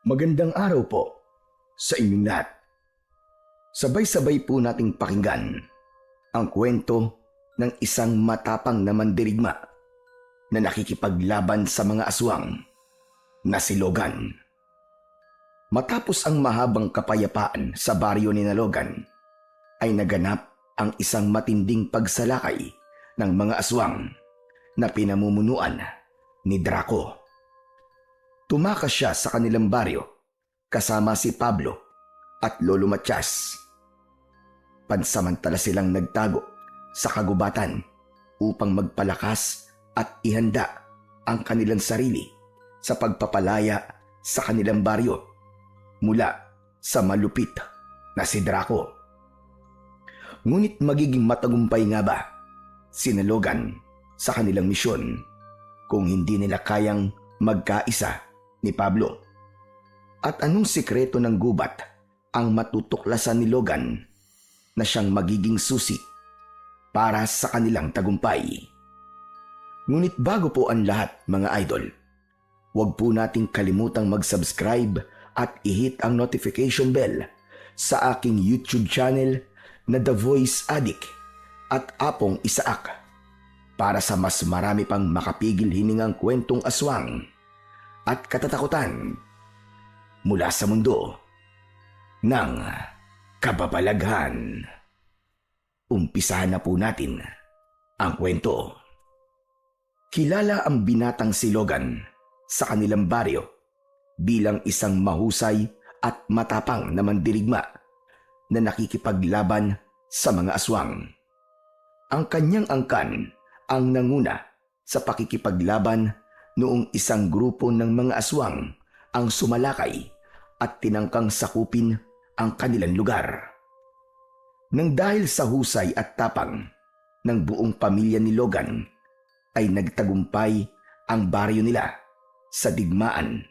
Magandang araw po sa inyong lahat. Sabay-sabay po nating pakinggan ang kwento ng isang matapang na mandirigma na nakikipaglaban sa mga aswang na si Logan. Matapos ang mahabang kapayapaan sa baryo ni Logan, ay naganap ang isang matinding pagsalakay ng mga aswang na pinamumunuan ni Draco. Tumakas siya sa kanilang baryo kasama si Pablo at Lolo Matias. Pansamantala silang nagtago sa kagubatan upang magpalakas at ihanda ang kanilang sarili sa pagpapalaya sa kanilang baryo mula sa malupit na si Draco. Ngunit magiging matagumpay nga ba si Logan sa kanilang misyon kung hindi nila kayang magkaisa ni Pablo? At anong sikreto ng gubat ang matutuklasan ni Logan na siyang magiging susi para sa kanilang tagumpay? Ngunit bago po ang lahat, mga idol, huwag po nating kalimutang mag-subscribe at i-hit ang notification bell sa aking YouTube channel na The Voice Addict at Apong Isaak para sa mas marami pang makapigil hiningang kwentong aswang at katatakutan mula sa mundo ng kababalaghan. Umpisahan na po natin ang kwento. Kilala ang binatang si Logan sa kanilang baryo bilang isang mahusay at matapang na mandirigma na nakikipaglaban sa mga aswang. Ang kanyang angkan ang nanguna sa pakikipaglaban noong isang grupo ng mga aswang ang sumalakay at tinangkang sakupin ang kanilang lugar. Nang dahil sa husay at tapang ng buong pamilya ni Logan, ay nagtagumpay ang baryo nila sa digmaan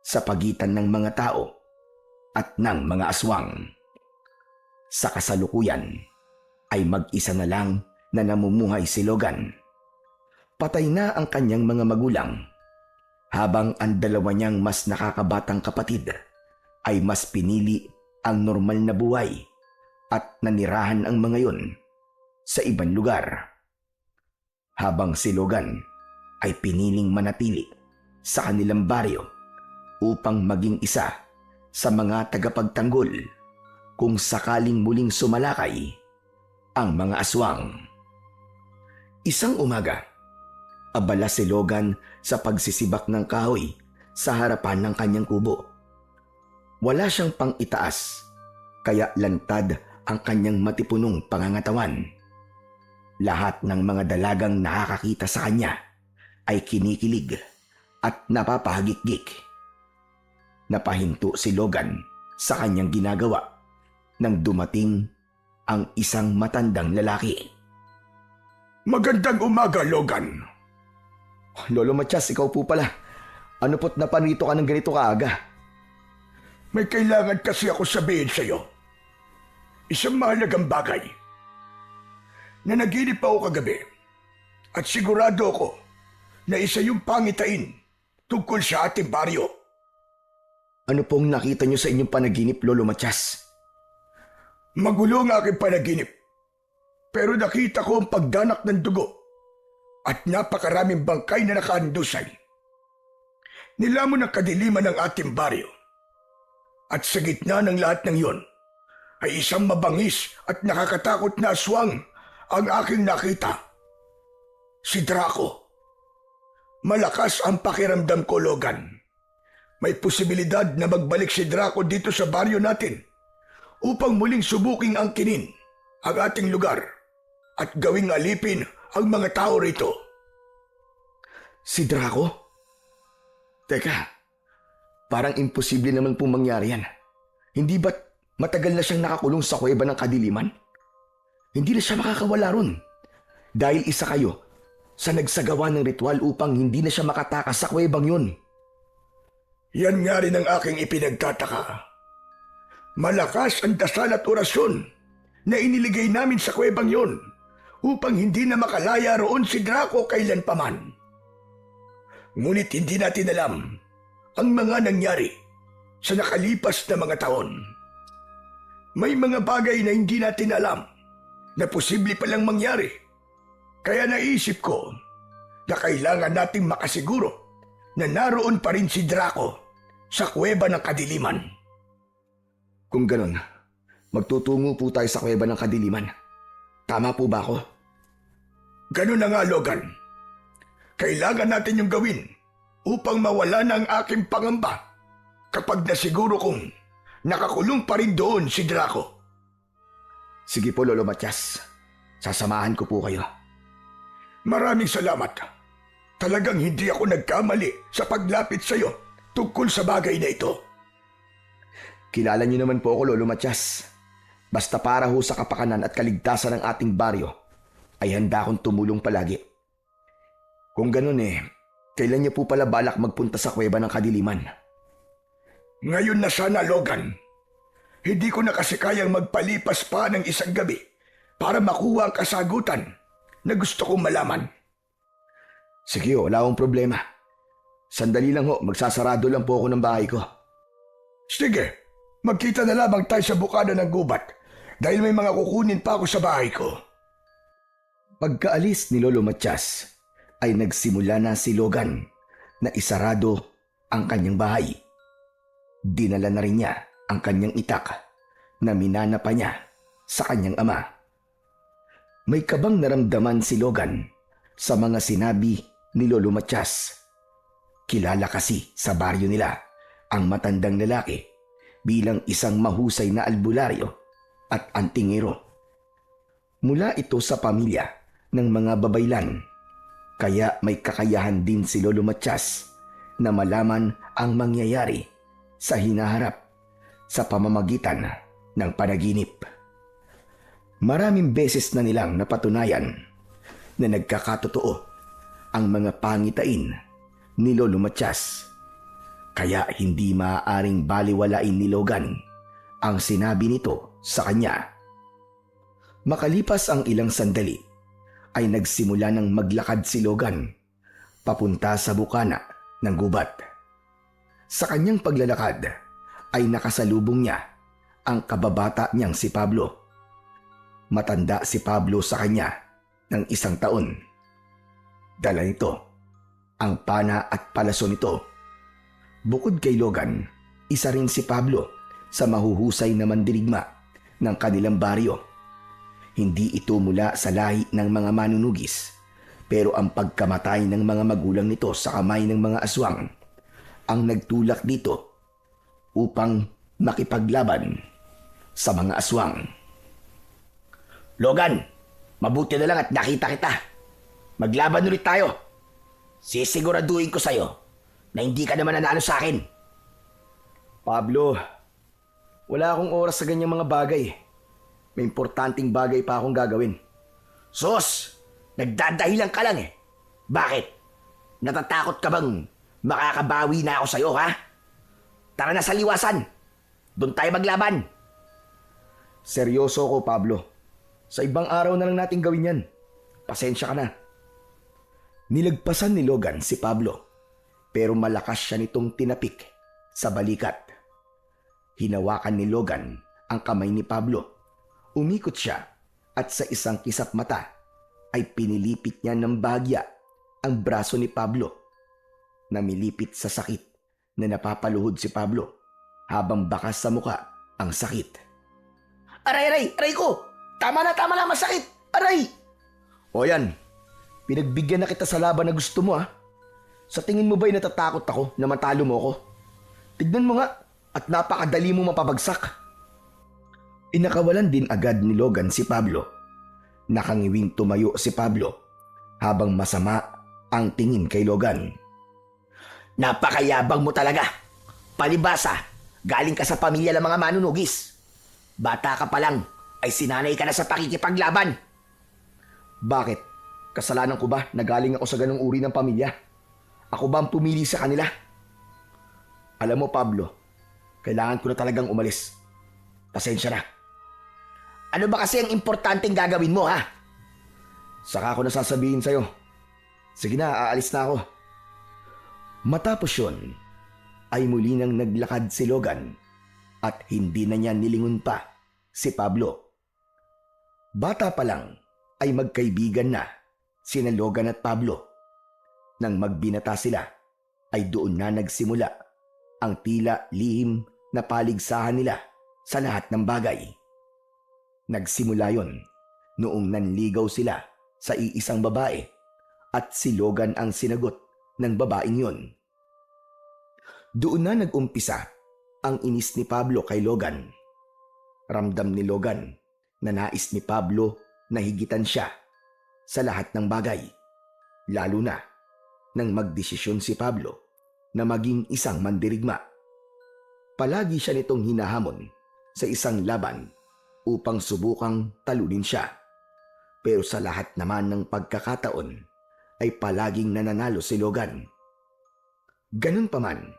sa pagitan ng mga tao at ng mga aswang. Sa kasalukuyan ay mag-isa na lang na namumuhay si Logan. Patay na ang kanyang mga magulang, habang ang dalawa niyang mas nakakabatang kapatid ay mas pinili ang normal na buhay at nanirahan ang mga yon sa ibang lugar. Habang si Logan ay piniling manatili sa kanilang baryo upang maging isa sa mga tagapagtanggol kung sakaling muling sumalakay ang mga aswang. Isang umaga, abala si Logan sa pagsisibak ng kahoy sa harapan ng kanyang kubo. Wala siyang pang-itaas, kaya lantad ang kanyang matipunong pangangatawan. Lahat ng mga dalagang nakakakita sa kanya ay kinikilig at napapahagikgik. Napahinto si Logan sa kanyang ginagawa nang dumating ang isang matandang lalaki. Magandang umaga, Logan. Lolo Matias, ikaw po pala. Ano po't napanito ka ng ganito kaaga? May kailangan kasi ako sabihin sa iyo. Isang mahalagang bagay. Nanaginip ako kagabi at sigurado ako na isa yung pangitain tungkol sa ating baryo. Ano pong nakita niyo sa inyong panaginip, Lolo Matias? Magulo ang aking panaginip, pero nakita ko ang pagdanak ng dugo at napakaraming bangkay na nakahandusay. Nilamon ang kadiliman ng ating baryo. At sa gitna ng lahat ng iyon, ay isang mabangis at nakakatakot na aswang ang aking nakita. Si Draco. Malakas ang pakiramdam ko, Logan. May posibilidad na magbalik si Draco dito sa baryo natin upang muling subuking angkinin ang ating lugar at gawing alipin ang mga tao rito. Si Draco? Teka, parang imposible naman pong mangyari yan. Hindi ba't matagal na siyang nakakulong sa kuweba ng kadiliman? Hindi na siya makakawala ron. Dahil isa kayo sa nagsagawa ng ritual upang hindi na siya makatakas sa kuwebang yun. Yan nga rin ang aking ipinagtataka. Malakas ang dasal at orasyon na iniligay namin sa kuwebang yun upang hindi na makalaya roon si Draco kailanpaman. Ngunit hindi natin alam ang mga nangyari sa nakalipas na mga taon. May mga bagay na hindi natin alam na posible palang mangyari. Kaya naisip ko na kailangan nating makasiguro na naroon pa rin si Draco sa Kuweba ng Kadiliman. Kung ganon, magtutungo po tayo sa Kuweba ng Kadiliman. Tama po ba ako? Ganon na nga, Logan. Kailangan natin yung gawin upang mawala na ang aking pangamba kapag nasiguro kong nakakulong pa rin doon si Draco. Sige po, Lolo Matias. Sasamahan ko po kayo. Maraming salamat. Talagang hindi ako nagkamali sa paglapit sa iyo tungkol sa bagay na ito. Kilala niyo naman po ako, Lolo Matias. Basta para ho sa kapakanan at kaligtasan ng ating baryo, ay handa akong tumulong palagi. Kung ganun kailan niyo po pala balak magpunta sa Kuweba ng Kadiliman? Ngayon na sana, Logan. Hindi ko na kasi kayang magpalipas pa ng isang gabi para makuha ang kasagutan na gusto kong malaman. Sige wala akong problema. Sandali lang magsasarado lang po ako ng bahay ko. Sige, magkita na lamang tayo sa bukana ng gubat dahil may mga kukunin pa ako sa bahay ko. Pagkaalis ni Lolo Matias, ay nagsimula na si Logan na isarado ang kanyang bahay. Dinala na rin niya ang kanyang itak na minana pa niya sa kanyang ama. May kabang naramdaman si Logan sa mga sinabi ni Lolo Matias. Kilala kasi sa baryo nila ang matandang lalaki bilang isang mahusay na albularyo at antingero. Mula ito sa pamilya ng mga babaylan, kaya may kakayahan din si Lolo Matias na malaman ang mangyayari sa hinaharap sa pamamagitan ng panaginip. Maraming beses na nilang napatunayan na nagkakatotoo ang mga pangitain ni Lolo Matias, kaya hindi maaaring baliwalain ni Logan ang sinabi nito sa kanya. Makalipas ang ilang sandali, ay nagsimula ng maglakad si Logan papunta sa bukana ng gubat. Sa kanyang paglalakad ay nakasalubong niya ang kababata niyang si Pablo. Matanda si Pablo sa kanya ng 1 taon. Dala nito ang pana at palaso nito. Bukod kay Logan, isa rin si Pablo sa mahuhusay na mandirigma ng kanilang baryo. Hindi ito mula sa lahi ng mga manunugis, pero ang pagkamatay ng mga magulang nito sa kamay ng mga aswang ang nagtulak dito upang makipaglaban sa mga aswang. Logan, mabuti na lang at nakita kita. Maglaban ulit tayo. Sisiguraduhin ko sa'yo na hindi ka naman nanalo sa akin. Pablo, wala akong oras sa ganyang mga bagay. May importanteng bagay pa akong gagawin. Sus, nagdadahilan ka lang Bakit? Natatakot ka bang makakabawi na ako sa'yo, ha? Tara na sa liwasan. Doon tayo maglaban. Seryoso ko, Pablo. Sa ibang araw na lang natin gawin yan. Pasensya ka na. Nilagpasan ni Logan si Pablo, pero malakas siya nitong tinapik sa balikat. Hinawakan ni Logan ang kamay ni Pablo. Umikot siya at sa isang kisap mata ay pinilipit niya ng bahagya ang braso ni Pablo. Namilipit sa sakit na napapaluhod si Pablo habang bakas sa muka ang sakit. Aray ko! Tama na, masakit! Aray! O yan, pinagbigyan na kita sa laban na gusto mo Sa tingin mo ba'y natatakot ako na matalo mo ako? Tignan mo nga at napakadali mo mapabagsak. Inakawalan din agad ni Logan si Pablo. Nakangiwing tumayo si Pablo habang masama ang tingin kay Logan. Napakayabang mo talaga. Palibasa, galing ka sa pamilya ng mga manunugis. Bata ka pa lang ay sinanay ka na sa pakikipaglaban. Bakit? Kasalanan ko ba na galing ako sa ganong uri ng pamilya? Ako ba ang pumili sa kanila? Alam mo, Pablo, kailangan ko na talagang umalis. Pasensya na. Ano ba kasi ang importanteng gagawin mo, ha? Saka ako nasasabihin sa'yo. Sige na, aalis na ako. Matapos yun, ay muli nang naglakad si Logan at hindi na niya nilingon pa si Pablo. Bata pa lang ay magkaibigan na sina Logan at Pablo. Nang magbinata sila ay doon na nagsimula ang tila lihim na paligsahan nila sa lahat ng bagay. Nagsimula yon noong nanligaw sila sa iisang babae at si Logan ang sinagot ng babaeng yon. Doon na nag-umpisa ang inis ni Pablo kay Logan. Ramdam ni Logan na nais ni Pablo na higitan siya sa lahat ng bagay, lalo na nang magdesisyon si Pablo na maging isang mandirigma. Palagi siya nitong hinahamon sa isang laban upang subukang talunin siya. Pero sa lahat naman ng pagkakataon ay palaging nananalo si Logan. Ganun pa man,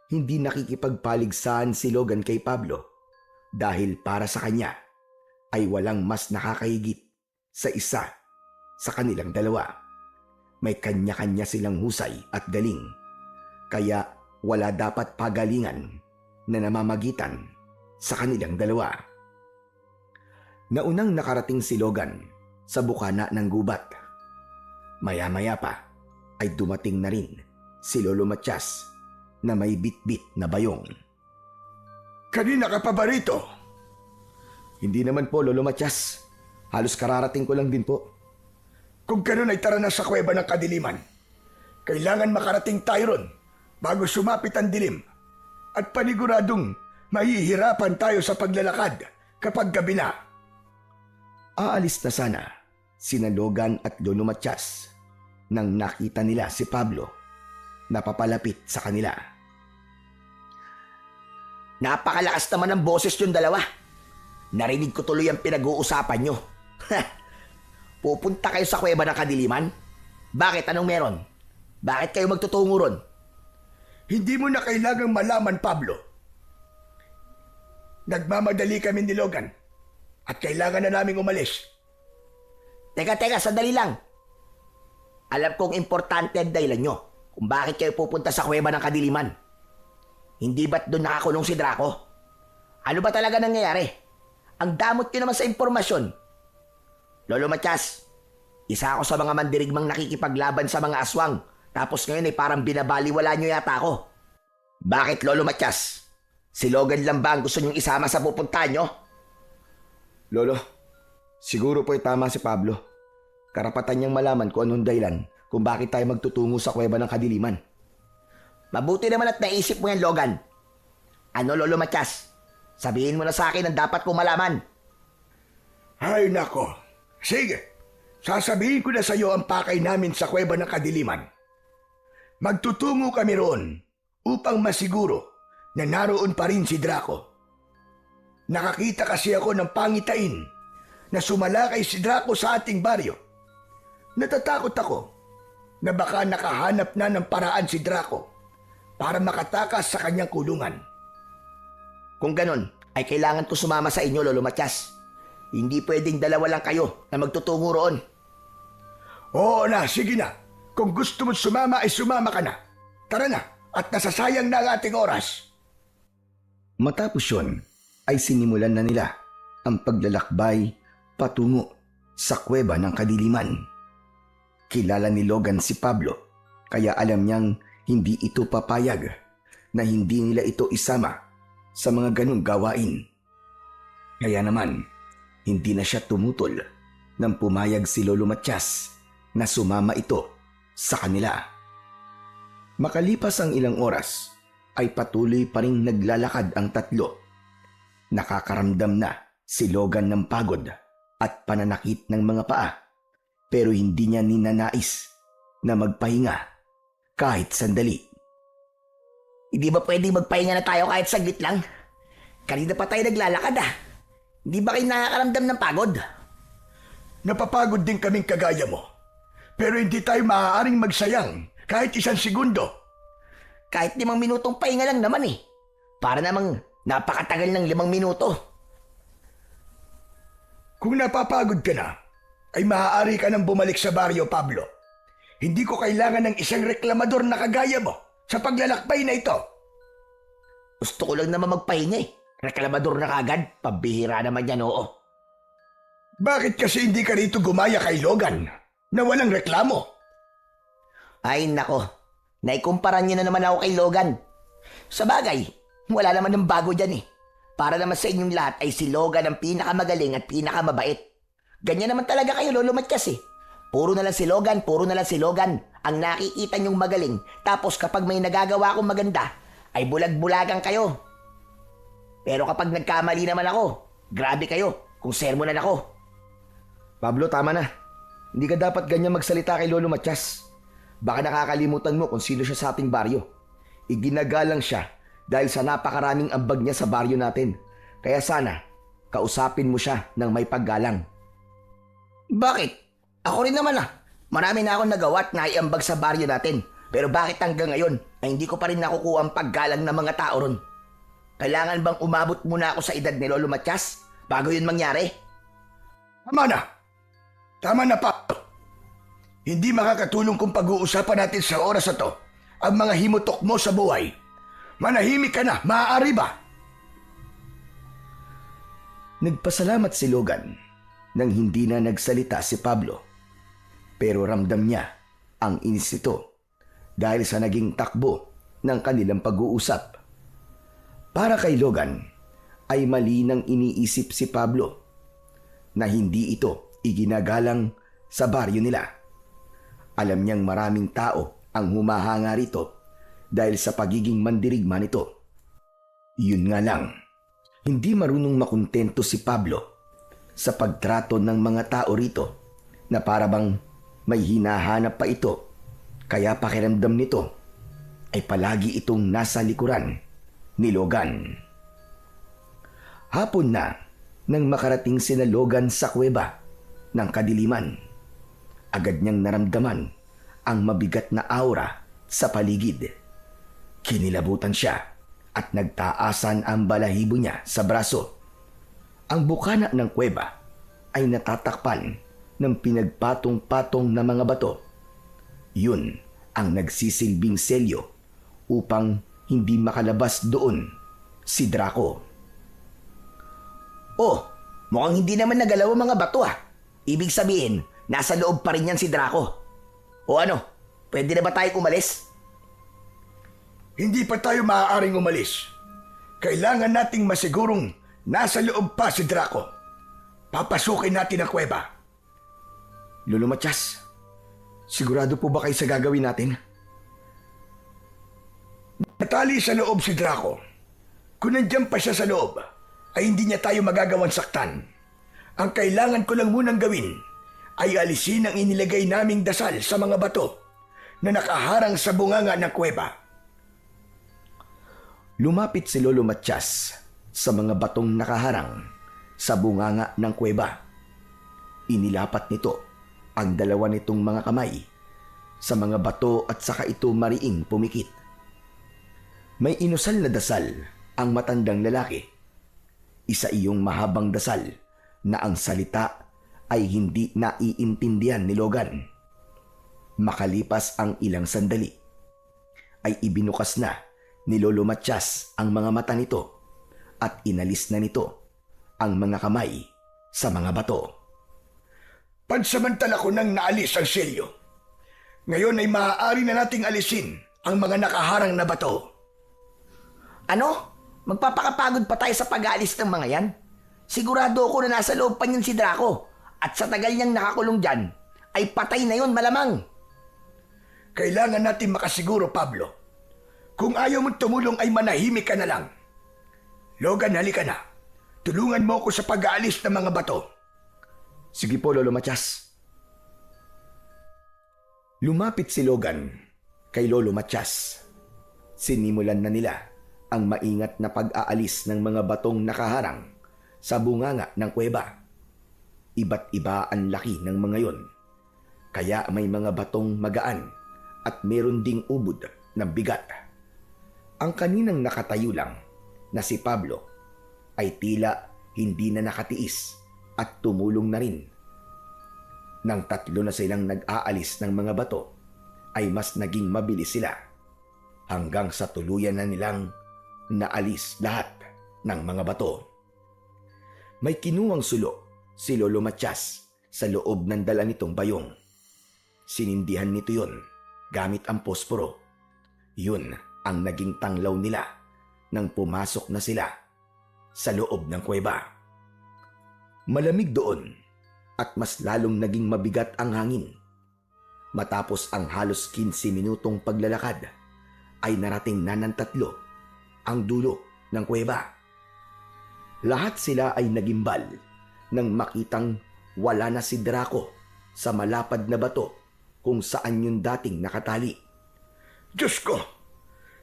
hindi nakikipagpaligsahan si Logan kay Pablo dahil para sa kanya ay walang mas nakakahigit sa isa sa kanilang dalawa. May kanya-kanya silang husay at galing, kaya wala dapat pagalingan na namamagitan sa kanilang dalawa. Naunang nakarating si Logan sa bukana ng gubat. Maya-maya pa ay dumating na rin si Lolo Matias na may bit-bit na bayong. Kanina ka pa ba rito? Hindi naman po, Lolo Matias. Halos kararating ko lang din po. Kung ganun ay tara na sa kuweba ng kadiliman. Kailangan makarating tayo ron bago sumapit ang dilim at paniguradong mahihirapan tayo sa paglalakad kapag gabi na. Aalis na sana sina Logan at Lolo Matias nang nakita nila si Pablo na papalapit sa kanila. Napakalakas naman ng boses yung dalawa. Narinig ko tuloy ang pinag-uusapan nyo. Pupunta kayo sa kuweba ng kadiliman? Bakit? Anong meron? Bakit kayo magtutungo ron? Hindi mo na kailangang malaman, Pablo. Nagmamadali kami ni Logan at kailangan na naming umalis. Teka, sandali lang. Alam kong importante ang dahilan nyo kung bakit kayo pupunta sa kuweba ng kadiliman. Hindi ba't doon nakakulong si Draco? Ano ba talaga nangyayari? Ang damot nyo naman sa impormasyon. Lolo Matias, isa ako sa mga mandirigmang nakikipaglaban sa mga aswang, tapos ngayon ay parang binabaliwala nyo yata ako. Bakit, Lolo Matias? Si Logan lang ba ang gusto nyong isama sa pupuntahan nyo? Lolo, siguro po ay tama si Pablo. Karapatan niyang malaman kung anong dahilan kung bakit tayo magtutungo sa kuweba ng kadiliman. Mabuti naman at naisip mo yan, Logan. Ano, Lolo Matias? Sabihin mo na sa akin ang dapat kong malaman. Ay nako. Sige, sasabihin ko na sa iyo ang pakay namin sa kuweba ng kadiliman. Magtutungo kami roon upang masiguro na naroon pa rin si Draco. Nakakita kasi ako ng pangitain na sumalakay si Draco sa ating baryo. Natatakot ako na baka nakahanap na ng paraan si Draco para makatakas sa kanyang kulungan. Kung ganon, ay kailangan ko sumama sa inyo, Lolo Matias. Hindi pwedeng dalawa lang kayo na magtutungo roon. Oo na, sige na. Kung gusto mo sumama ay sumama ka na. Tara na, at nasasayang na ang ating oras. Matapos yun, ay sinimulan na nila ang paglalakbay patungo sa kuweba ng kadiliman. Kilala ni Logan si Pablo, kaya alam niyang hindi ito papayag na hindi nila ito isama sa mga ganung gawain. Kaya naman, hindi na siya tumutol nang pumayag si Lolo Matias na sumama ito sa kanila. Makalipas ang ilang oras, ay patuloy pa rin naglalakad ang tatlo. Nakakaramdam na si Logan ng pagod at pananakit ng mga paa, pero hindi niya ninanais na magpahinga kahit sandali. Hindi ba pwedeng magpahinga na tayo kahit saglit lang? Kanina pa tayo naglalakad ah. Hindi ba kayo nakakaramdam ng pagod? Napapagod din kaming kagaya mo. Pero hindi tayo maaaring magsayang kahit 1 segundo. Kahit 5 minutong pahinga lang naman eh. Para namang napakatagal ng 5 minuto. Kung napapagod ka na, ay maaari ka nang bumalik sa baryo, Pablo. Hindi ko kailangan ng isang reklamador na kagaya mo sa paglalakbay na ito. Gusto ko lang naman magpahinga eh. Reklamador na kagad. Pabihira naman yan, oo. Bakit kasi hindi ka rito gumaya kay Logan na walang reklamo? Ay nako, naikumpara niyo na naman ako kay Logan. Sa bagay, wala naman ng bago dyan eh. Para naman sa inyong lahat ay si Logan ang pinakamagaling at pinakamabait. Ganyan naman talaga kayo, Lolo Matias eh. Puro na lang si Logan, puro na lang si Logan ang nakikita niyong magaling. Tapos kapag may nagagawa akong maganda, ay bulag-bulagan kayo. Pero kapag nagkamali naman ako, grabe kayo kung sermonan ako. Pablo, tama na. Hindi ka dapat ganyan magsalita kay Lolo Matias. Baka nakakalimutan mo kung sino siya sa ating baryo. Iginagalang siya dahil sa napakaraming ambag niya sa baryo natin. Kaya sana, kausapin mo siya ng may paggalang. Bakit? Ako rin naman ah. Marami na akong nagawa at naiambag sa baryo natin. Pero bakit hanggang ngayon ay hindi ko pa rin nakukuha ang paggalang ng mga tao ron? Kailangan bang umabot muna ako sa edad ni Lolo Matias bago yun mangyari? Tama na. Tama na, Pablo. Hindi makakatulong kung pag-uusapan natin sa oras na to ang mga himutok mo sa buhay. Manahimik ka na, maaari ba? Nagpasalamat si Logan nang hindi na nagsalita si Pablo. Pero ramdam niya ang inis nito dahil sa naging takbo ng kanilang pag-uusap. Para kay Logan ay mali nang iniisip si Pablo na hindi ito iginagalang sa baryo nila. Alam niyang maraming tao ang humahanga rito dahil sa pagiging mandirigma nito. Yun nga lang, hindi marunong makontento si Pablo sa pagtrato ng mga tao rito na parabang may hinahanap pa ito, kaya pakiramdam nito ay palagi itong nasa likuran ni Logan. Hapon na nang makarating sina Logan sa kuweba ng kadiliman. Agad niyang naramdaman ang mabigat na aura sa paligid. Kinilabutan siya at nagtaasan ang balahibo niya sa braso. Ang bukana ng kuweba ay natatakpan ng pinagpatong-patong na mga bato. Yun ang nagsisilbing selyo upang hindi makalabas doon si Draco. Oh, mukhang hindi naman nagalaw ang mga bato ah. Ibig sabihin, nasa loob pa rin yan si Draco. O ano, pwede na ba tayo umalis? Hindi pa tayo maaaring umalis. Kailangan nating masigurong nasa loob pa si Draco. Papasukin natin ang kuweba. Lolo Matias, sigurado po ba kayo sa gagawin natin? Natali sa loob si Draco. Kung nandiyan pa siya sa loob, ay hindi niya tayo magagawang saktan. Ang kailangan ko lang munang gawin ay alisin ang inilagay naming dasal sa mga bato na nakaharang sa bunganga ng kuweba. Lumapit si Lolo Matias sa mga batong nakaharang sa bunganga ng kuweba. Inilapat nito ang dalawa nitong mga kamay sa mga bato at saka ito mariing pumikit. May inusal na dasal ang matandang lalaki. Isa iyong mahabang dasal na ang salita ay hindi naiintindihan ni Logan. Makalipas ang ilang sandali, ay ibinukas na ni Lolo Matias ang mga mata nito at inalis na nito ang mga kamay sa mga bato. Pansamantala ko nang naalis ang selyo. Ngayon ay maaari na nating alisin ang mga nakaharang na bato. Ano? Magpapakapagod pa tayo sa pag-aalis ng mga yan? Sigurado ako na nasa loob pa niyan si Draco. At sa tagal niyang nakakulong dyan, ay patay na yon malamang. Kailangan natin makasiguro, Pablo. Kung ayaw mong tumulong ay manahimik ka na lang. Logan, halika na. Tulungan mo ako sa pag-aalis ng mga bato. Sige po, Lolo Matias. Lumapit si Logan kay Lolo Matias. Sinimulan na nila ang maingat na pag-aalis ng mga batong nakaharang sa bunganga ng kuweba. Iba't iba ang laki ng mga yon. Kaya may mga batong magaan at meron ding ubod na bigat. Ang kaninang nakatayo lang na si Pablo ay tila hindi na nakatiis at tumulong na rin. Nang tatlo na silang nag-aalis ng mga bato, ay mas naging mabilis sila hanggang sa tuluyan na nilang naalis lahat ng mga bato. May kinuwang sulo si Lolo Matias sa loob ng dala nitong bayong. Sinindihan nito yun gamit ang posporo. Yun ang naging tanglaw nila nang pumasok na sila sa loob ng kuweba. Malamig doon at mas lalong naging mabigat ang hangin. Matapos ang halos 15 minutong paglalakad, ay narating na ng tatlo ang dulo ng kuweba. Lahat sila ay nagimbal nang makitang wala na si Draco sa malapad na bato kung saan yung dating nakatali. Diyos ko!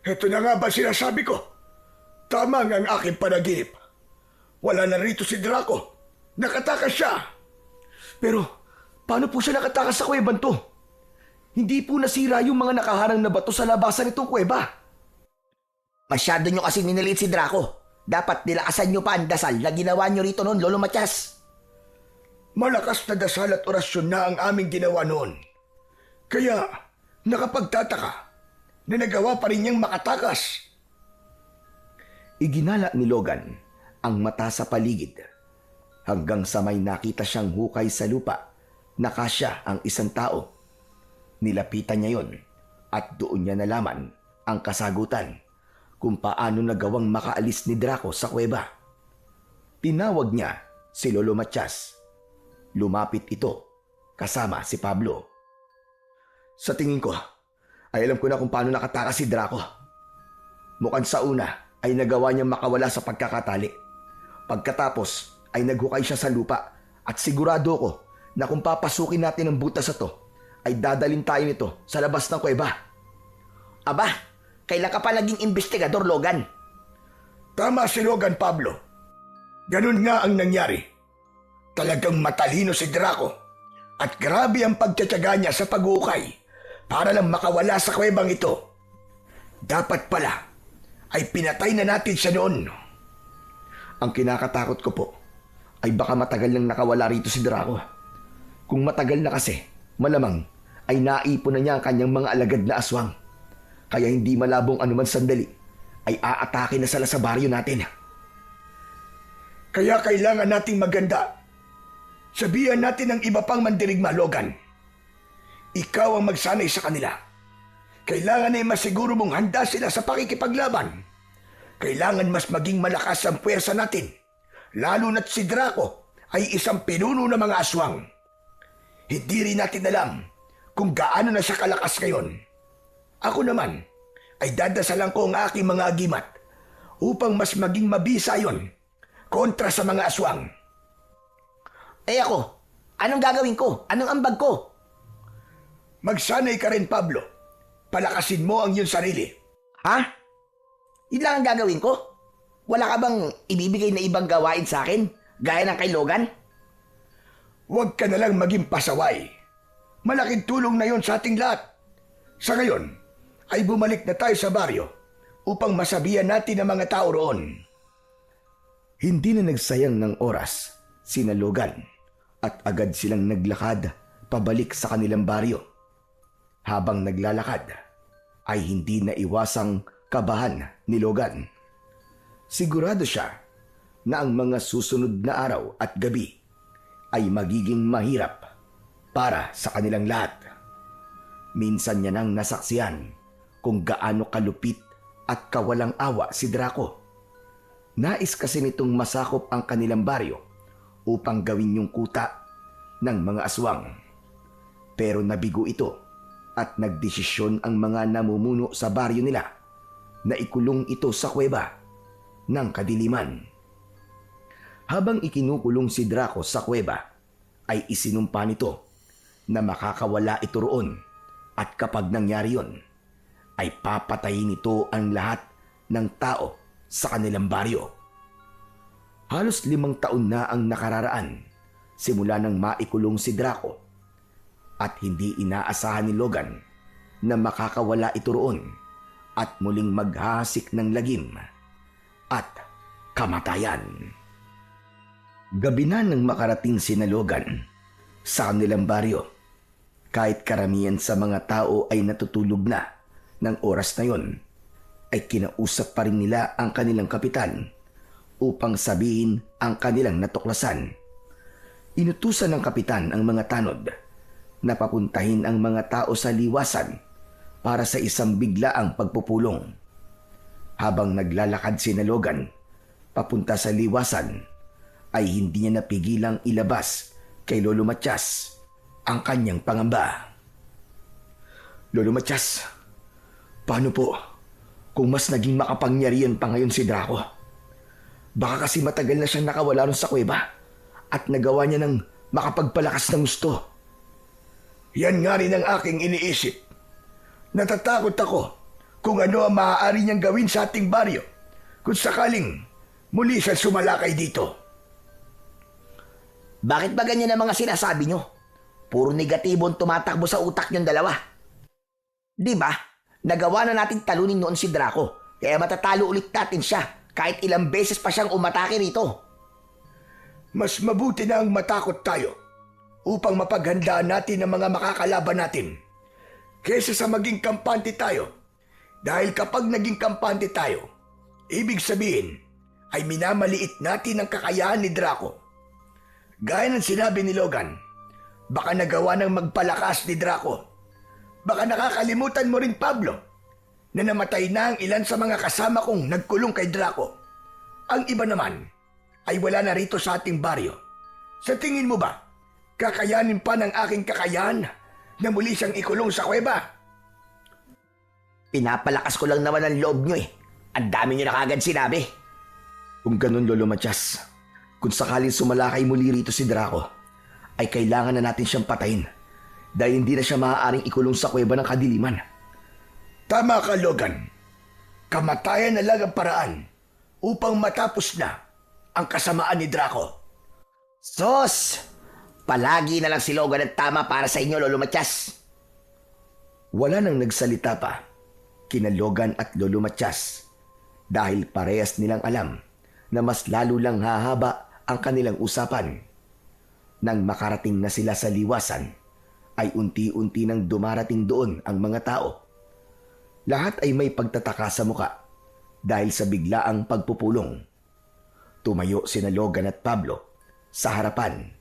Ito na nga ba sinasabi ko? Tama nga ang aking panaginip. Wala na rito si Draco. Nakatakas siya. Pero paano po siya nakatakas sa kuwebang to? Hindi po nasira yung mga nakaharang na bato sa labasan nitong kuweba. Masyado nyo kasi minaliit si Draco. Dapat nilakasan nyo pa ang dasal na ginawa nyo rito noon, Lolo Matias. Malakas na dasal at orasyon na ang aming ginawa noon. Kaya nakapagtataka na nagawa pa rin niyang makatakas. Iginala ni Logan ang mata sa paligid hanggang sa may nakita siyang hukay sa lupa na kasya ang isang tao. Nilapitan niya yon at doon niya nalaman ang kasagutan kung paano nagawang makaalis ni Draco sa kuweba. Tinawag niya si Lolo Matias. Lumapit ito kasama si Pablo. Sa tingin ko, ay alam ko na kung paano nakatakas si Draco. Mukhang sa una ay nagawa niyang makawala sa pagkakatali. Pagkatapos ay naghukay siya sa lupa at sigurado ko na kung papasukin natin ang butas na to, ay dadalhin tayo nito sa labas ng kuweba. Aba, kailan ka pa naging investigador, Logan? Tama si Logan, Pablo. Ganun nga ang nangyari. Talagang matalino si Draco at grabe ang pagtsatsaga niya sa pag-uukay para lang makawala sa kuwebang ito. Dapat pala ay pinatay na natin siya noon. Ang kinakatakot ko po ay baka matagal nang nakawala rito si Draco. Kung matagal na kasi, malamang ay naipon na niya ang kanyang mga alagad na aswang. Kaya hindi malabong anuman sandali ay aatake na sila sa baryo natin. Kaya kailangan nating maganda. Sabihan natin ang iba pang mandirigma, Logan. Ikaw ang magsanay sa kanila. Kailangan ay masiguro mong handa sila sa pakikipaglaban. Kailangan mas maging malakas ang puwersa natin, lalo na't si Draco ay isang pinuno ng mga aswang. Hindi rin natin alam kung gaano na siya kalakas ngayon. Ako naman ay dadasalan ko ang aking mga agimat upang mas maging mabisa yon kontra sa mga aswang. Eh ako, anong gagawin ko? Anong ambag ko? Magsanay ka rin, Pablo. Palakasin mo ang iyong sarili. Ha? Yun lang ang gagawin ko? Wala ka bang ibibigay na ibang gawain sa akin? Gaya ng kay Logan? Huwag ka na lang maging pasaway. Malaking tulong na yon sa ating lahat. Sa ngayon, ay bumalik na tayo sa baryo upang masabihan natin ang mga tao roon. Hindi na nagsayang ng oras sina Logan at agad silang naglakad pabalik sa kanilang baryo. Habang naglalakad, ay hindi na iwasang kabahan ni Logan. Sigurado siya na ang mga susunod na araw at gabi ay magiging mahirap para sa kanilang lahat. Minsan niya nang nasaksiyan kung gaano kalupit at kawalang awa si Draco. Nais kasi nitong masakop ang kanilang baryo upang gawin yung kuta ng mga aswang. Pero nabigo ito at nagdesisyon ang mga namumuno sa baryo nila na ikulong ito sa kuweba ng kadiliman. Habang ikinukulong si Draco sa kuweba, ay isinumpa nito na makakawala ito roon at kapag nangyari yon, ay papatayin nito ang lahat ng tao sa kanilang baryo. Halos 5 taon na ang nakararaan simula nang maikulong si Draco at hindi inaasahan ni Logan na makakawala ito roon at muling maghahasik ng lagim at kamatayan. Gabi na nang makarating sina Logan sa kanilang baryo. Kahit karamihan sa mga tao ay natutulog na ng oras na yon, ay kinausap pa rin nila ang kanilang kapitan upang sabihin ang kanilang natuklasan. Inutusan ng kapitan ang mga tanod na papuntahin ang mga tao sa liwasan para sa isang biglaang pagpupulong. Habang naglalakad si Logan papunta sa liwasan, ay hindi niya napigilang ilabas kay Lolo Matias ang kanyang pangamba. Lolo Matias, paano po kung mas naging makapangyarihan pa ngayon si Draco? Baka kasi matagal na siyang nakawala ron sa kuweba at nagawa niya ng makapagpalakas ng gusto. Yan nga rin ang aking iniisip. Natatakot ako kung ano ang maaari niyang gawin sa ating baryo kung sakaling muli siya sumalakay dito. Bakit ba ganyan ang mga sinasabi nyo? Puro negatibo ang tumatakbo sa utak niyong dalawa. Di ba? Nagawa na natin talunin noon si Draco, kaya matatalo ulit natin siya kahit ilang beses pa siyang umatake rito. Mas mabuti na ang matakot tayo upang mapaghandaan natin ang mga makakalaban natin kaysa sa maging kampante tayo. Dahil kapag naging kampante tayo, ibig sabihin ay minamaliit natin ang kakayahan ni Draco. Gaya ng sinabi ni Logan, baka nagawa ng magpalakas ni Draco. Baka nakakalimutan mo rin, Pablo, na namatay na ang ilan sa mga kasama kong nagkulong kay Draco. Ang iba naman ay wala na rito sa ating baryo. Sa tingin mo ba, kakayanin pa ng aking kakayahan na muli siyang ikulong sa kuweba? Pinapalakas ko lang naman ang loob nyo eh. Ang dami nyo na kagad sinabi. Kung ganun, Lolo Matias, kung sakaling sumalakay muli rito si Draco, ay kailangan na natin siyang patayin dahil hindi na siya maaaring ikulong sa kuweba ng kadiliman. Tama ka, Logan. Kamatayan na lang ang paraan upang matapos na ang kasamaan ni Draco. Sos! Palagi na lang si Logan ang tama para sa inyo, Lolo Matias. Wala nang nagsalita pa kina Logan at Lolo Matias dahil parehas nilang alam na mas lalo lang hahaba ang kanilang usapan. Nang makarating na sila sa liwasan, ay unti-unti nang dumarating doon ang mga tao. Lahat ay may pagtataka sa muka dahil sa biglaang pagpupulong. Tumayo sina Logan at Pablo sa harapan,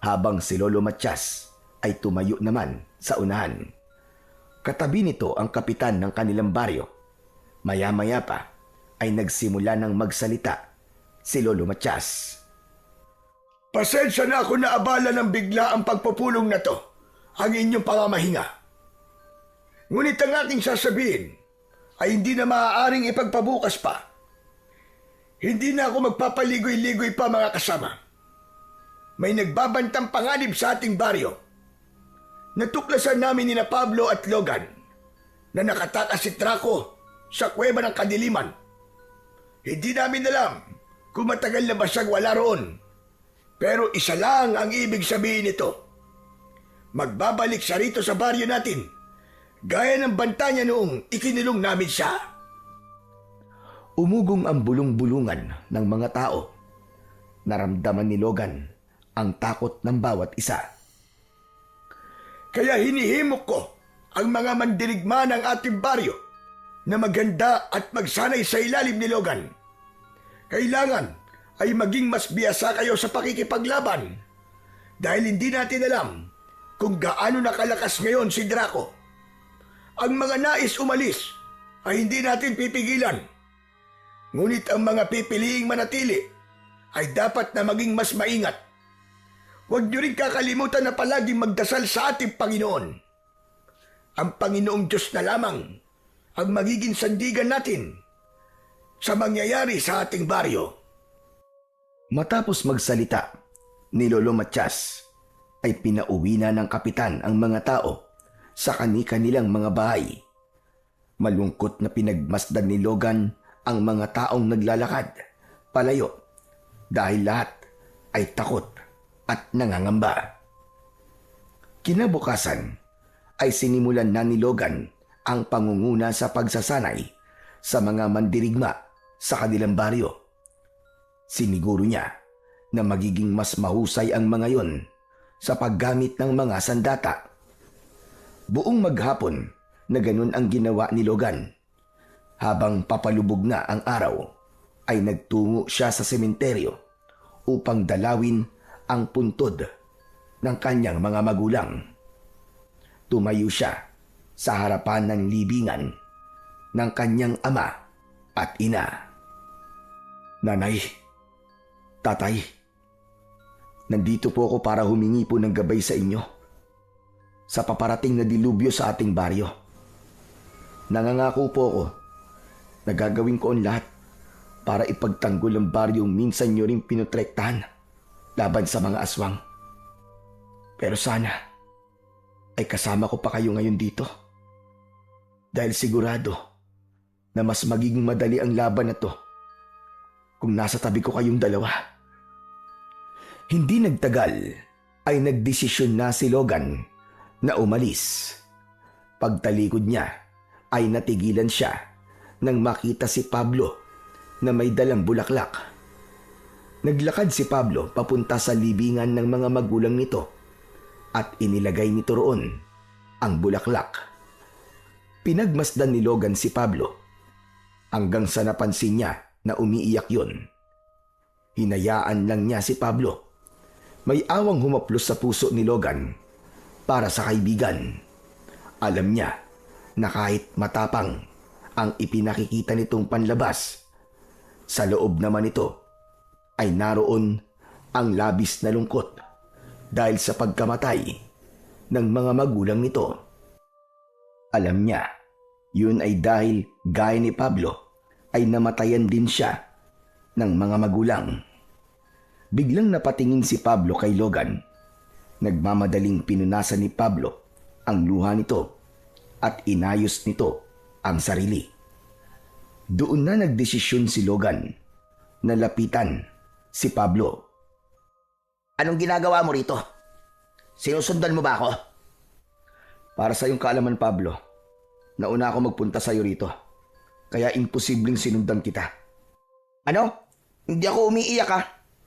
habang si Lolo Matias ay tumayo naman sa unahan. Katabi nito ang kapitan ng kanilang baryo. Maya-maya pa ay nagsimula ng magsalita si Lolo Matias. Pasensya na ako na abala ng bigla ang pagpupulong na to, ang inyong pamamahinga. Ngunit ang aking sasabihin ay hindi na maaaring ipagpabukas pa. Hindi na ako magpapaligoy-ligoy pa, mga kasama. May nagbabantang panganib sa ating baryo. Natuklasan namin ni Pablo at Logan na nakatakas si Draco sa kuweba ng kadiliman. Hindi namin alam kung matagal na ba siyang wala roon. Pero isa lang ang ibig sabihin nito. Magbabalik siya rito sa baryo natin, gaya ng banta niya noong ikinulong namin siya. Umugong ang bulong-bulungan ng mga tao. Naramdaman ni Logan ang takot ng bawat isa. Kaya hinihimok ko ang mga mandirigma ng ating baryo na maganda at magsanay sa ilalim ni Logan. Kailangan ay maging mas biyasa kayo sa pakikipaglaban dahil hindi natin alam kung gaano nakalakas ngayon si Draco. Ang mga nais umalis ay hindi natin pipigilan. Ngunit ang mga pipiliing manatili ay dapat na maging mas maingat. Huwag niyo rin kakalimutan na palaging magdasal sa ating Panginoon. Ang Panginoong Diyos na lamang ang magiging sandigan natin sa mangyayari sa ating baryo. Matapos magsalita ni Lolo Matias, ay pinauwi na ng kapitan ang mga tao sa kani-kanilang mga bahay. Malungkot na pinagmasdan ni Logan ang mga taong naglalakad palayo dahil lahat ay takot at nangangamba. Kinabukasan ay sinimulan na ni Logan ang pangunguna sa pagsasanay sa mga mandirigma sa kanilang baryo. Siniguro niya na magiging mas mahusay ang mga yon sa paggamit ng mga sandata. Buong maghapon na ganun ang ginawa ni Logan. Habang papalubog na ang araw, ay nagtungo siya sa sementeryo upang dalawin ang puntod ng kanyang mga magulang. Tumayo siya sa harapan ng libingan ng kanyang ama at ina. Nanay, tatay, nandito po ako para humingi po ng gabay sa inyo sa paparating na dilubyo sa ating baryo. Nangangako po ako na gagawin ko ang lahat para ipagtanggol ang baryong minsan nyo rin pinutrektahan laban sa mga aswang. Pero sana ay kasama ko pa kayo ngayon dito. Dahil sigurado na mas magiging madali ang laban na to kung nasa tabi ko kayong dalawa. Hindi nagtagal ay nagdesisyon na si Logan na umalis. Pagtalikod niya ay natigilan siya nang makita si Pablo na may dalang bulaklak. Naglakad si Pablo papunta sa libingan ng mga magulang nito at inilagay nito roon ang bulaklak. Pinagmasdan ni Logan si Pablo hanggang sa napansin niya na umiiyak yon. Hinayaan lang niya si Pablo. May awang humaplos sa puso ni Logan para sa kaibigan. Alam niya na kahit matapang ang ipinakikita nitong panlabas, sa loob naman ito ay naroon ang labis na lungkot dahil sa pagkamatay ng mga magulang nito. Alam niya, yun ay dahil gaya ni Pablo ay namatayan din siya ng mga magulang. Biglang napatingin si Pablo kay Logan. Nagmamadaling pinunasan ni Pablo ang luha nito at inayos nito ang sarili. Doon na nagdesisyon si Logan na lapitan si Pablo. Anong ginagawa mo rito? Sinusundan mo ba ako? Para sa iyong kaalaman, Pablo, nauna ako magpunta sa iyo rito. Kaya imposibleng sinundan kita. Ano? Hindi ako umiiyak ha.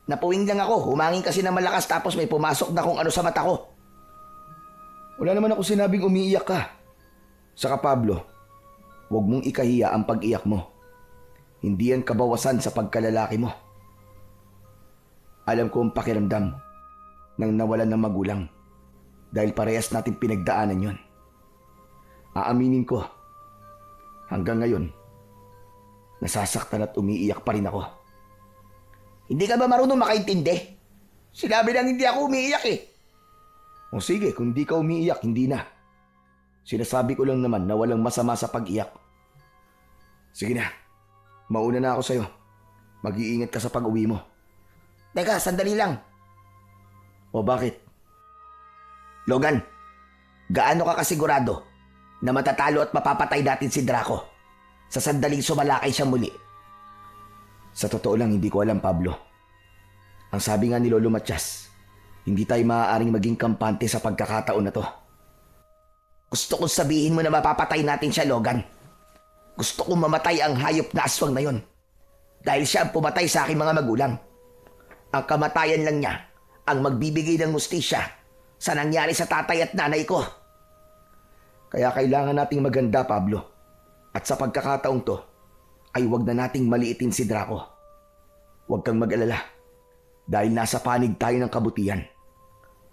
Napuwing lang ako. Humangin kasi na malakas tapos may pumasok na kung ano sa mata ko. Wala naman ako sinabing umiiyak ka. Saka Pablo, huwag mong ikahiya ang pag-iyak mo. Hindi yan kabawasan sa pagkalalaki mo. Alam ko ang pakiramdam ng nawalan ng magulang dahil parehas natin pinagdaanan yon. Aaminin ko, hanggang ngayon, nasasaktan at umiiyak pa rin ako. Hindi ka ba marunong makaintindi? Sinabi lang hindi ako umiiyak eh. O sige, kung di ka umiiyak, hindi na. Sinasabi ko lang naman na walang masama sa pag-iyak. Sige na, mauna na ako sa'yo. Mag-iingat ka sa pag-uwi mo. Teka, sandali lang. O bakit? Logan, gaano ka kasigurado na matatalo at mapapatay natin si Draco sa sandaling sumalakay siya muli? Sa totoo lang, hindi ko alam, Pablo. Ang sabi nga ni Lolo Matias, hindi tayo maaaring maging kampante sa pagkakataon na to. Gusto kong sabihin mo na mapapatay natin siya, Logan. Gusto kong mamatay ang hayop na aswang na yon. Dahil siya ang pumatay sa aking mga magulang. Ang kamatayan lang niya ang magbibigay ng mustisya sa nangyari sa tatay at nanay ko. Kaya kailangan nating maganda, Pablo. At sa pagkakataong to, ay wag na nating maliitin si Draco. Huwag kang mag-alala. Dahil nasa panig tayo ng kabutihan.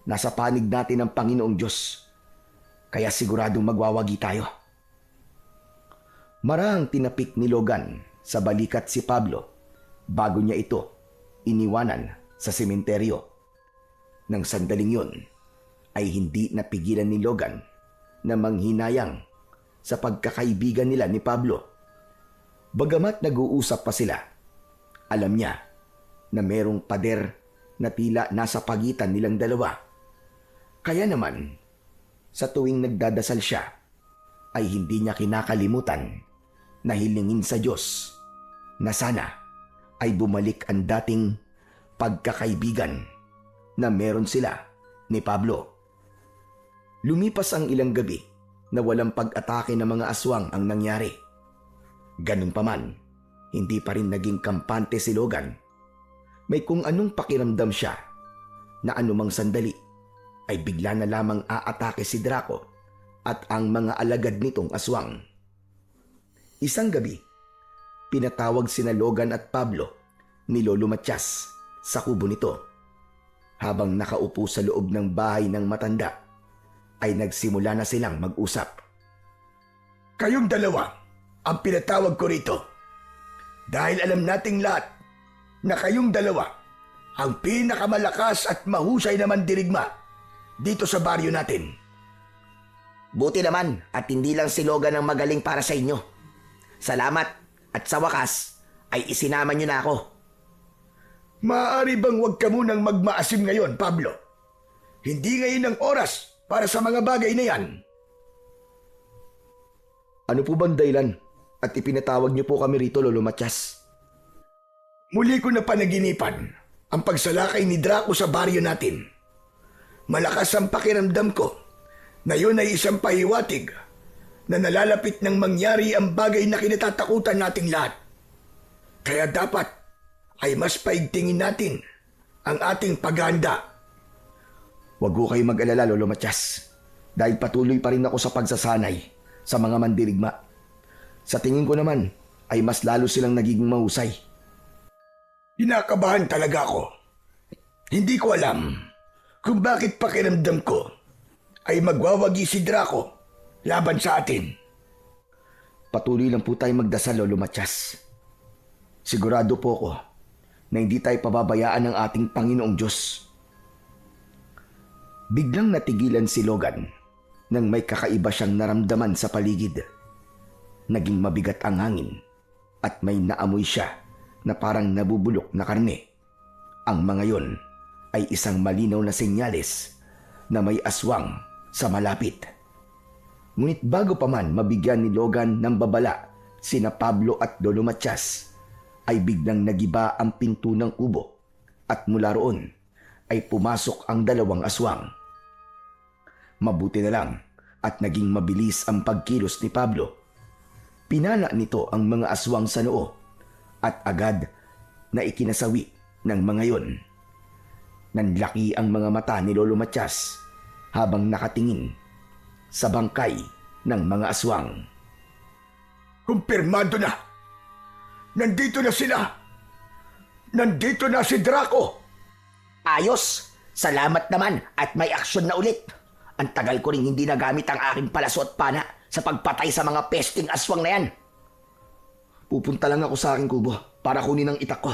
Nasa panig natin ang Panginoong Diyos. Kaya siguradong magwawagi tayo. Marahang tinapik ni Logan sa balikat si Pablo bago niya ito iniwanan sa sementeryo. Nang sandaling yun, ay hindi napigilan ni Logan na manghinayang sa pagkakaibigan nila ni Pablo. Bagamat nag-uusap pa sila, alam niya na merong pader na tila nasa pagitan nilang dalawa. Kaya naman, sa tuwing nagdadasal siya, ay hindi niya kinakalimutan na hilingin sa Diyos na sana ay bumalik ang dating pagkakaibigan na meron sila ni Pablo. Lumipas ang ilang gabi na walang pag-atake ng mga aswang ang nangyari. Ganun pa man, hindi pa rin naging kampante si Logan. May kung anong pakiramdam siya na anumang sandali ay bigla na lamang aatake si Draco at ang mga alagad nitong aswang. Isang gabi, pinatawag sina Logan at Pablo ni Lolo Matias sa kubo nito. Habang nakaupo sa loob ng bahay ng matanda, ay nagsimula na silang mag-usap. Kayong dalawa ang pinatawag ko rito. Dahil alam nating lahat na kayong dalawa ang pinakamalakas at mahusay na mandirigma dito sa baryo natin. Buti naman at hindi lang si Logan ang magaling para sa inyo. Salamat at sa wakas ay isinama niyo na ako. Maaari bang huwag ka munang magmaasim ngayon, Pablo? Hindi ngayon ang oras para sa mga bagay na yan. Ano po bang dahilan at ipinatawag niyo po kami rito, Lolo Matias? Muli ko na panaginipan ang pagsalakay ni Draco sa baryo natin. Malakas ang pakiramdam ko na yun ay isang pahiwatig na nalalapit ng mangyari ang bagay na kinatatakutan nating lahat. Kaya dapat ay mas paigtingin natin ang ating paghahanda. Huwag ko kayo mag-alala, Lolo Matias, dahil patuloy pa rin ako sa pagsasanay sa mga mandirigma. Sa tingin ko naman ay mas lalo silang nagiging mahusay. Kinakabahan talaga ako. Hindi ko alam kung bakit pakiramdam ko ay magwawagi si Draco laban sa atin. Patuloy lang po tayo magdasal, Lolo Matias. Sigurado po ako na hindi tayo pababayaan ng ating Panginoong Diyos. Biglang natigilan si Logan nang may kakaiba siyang naramdaman sa paligid. Naging mabigat ang hangin at may naamoy siya na parang nabubulok na karne. Ang mga yon ay isang malinaw na senyales na may aswang sa malapit. Ngunit bago pa man mabigyan ni Logan ng babala sina Pablo at Lolo Matias, ay biglang nagiba ang pinto ng kubo at mula roon ay pumasok ang dalawang aswang. Mabuti na lang at naging mabilis ang pagkilos ni Pablo. Pinala nito ang mga aswang sa noo at agad na ikinasawi ng mga yon. Nanlaki ang mga mata ni Lolo Matias habang nakatingin sa bangkay ng mga aswang. Kumpirmado na! Nandito na sila! Nandito na si Draco! Ayos! Salamat naman at may aksyon na ulit. Ang tagal ko rin hindi nagamit ang aking palaso at pana sa pagpatay sa mga pesting aswang na yan. Pupunta lang ako sa aking kubo para kunin ang itak ko.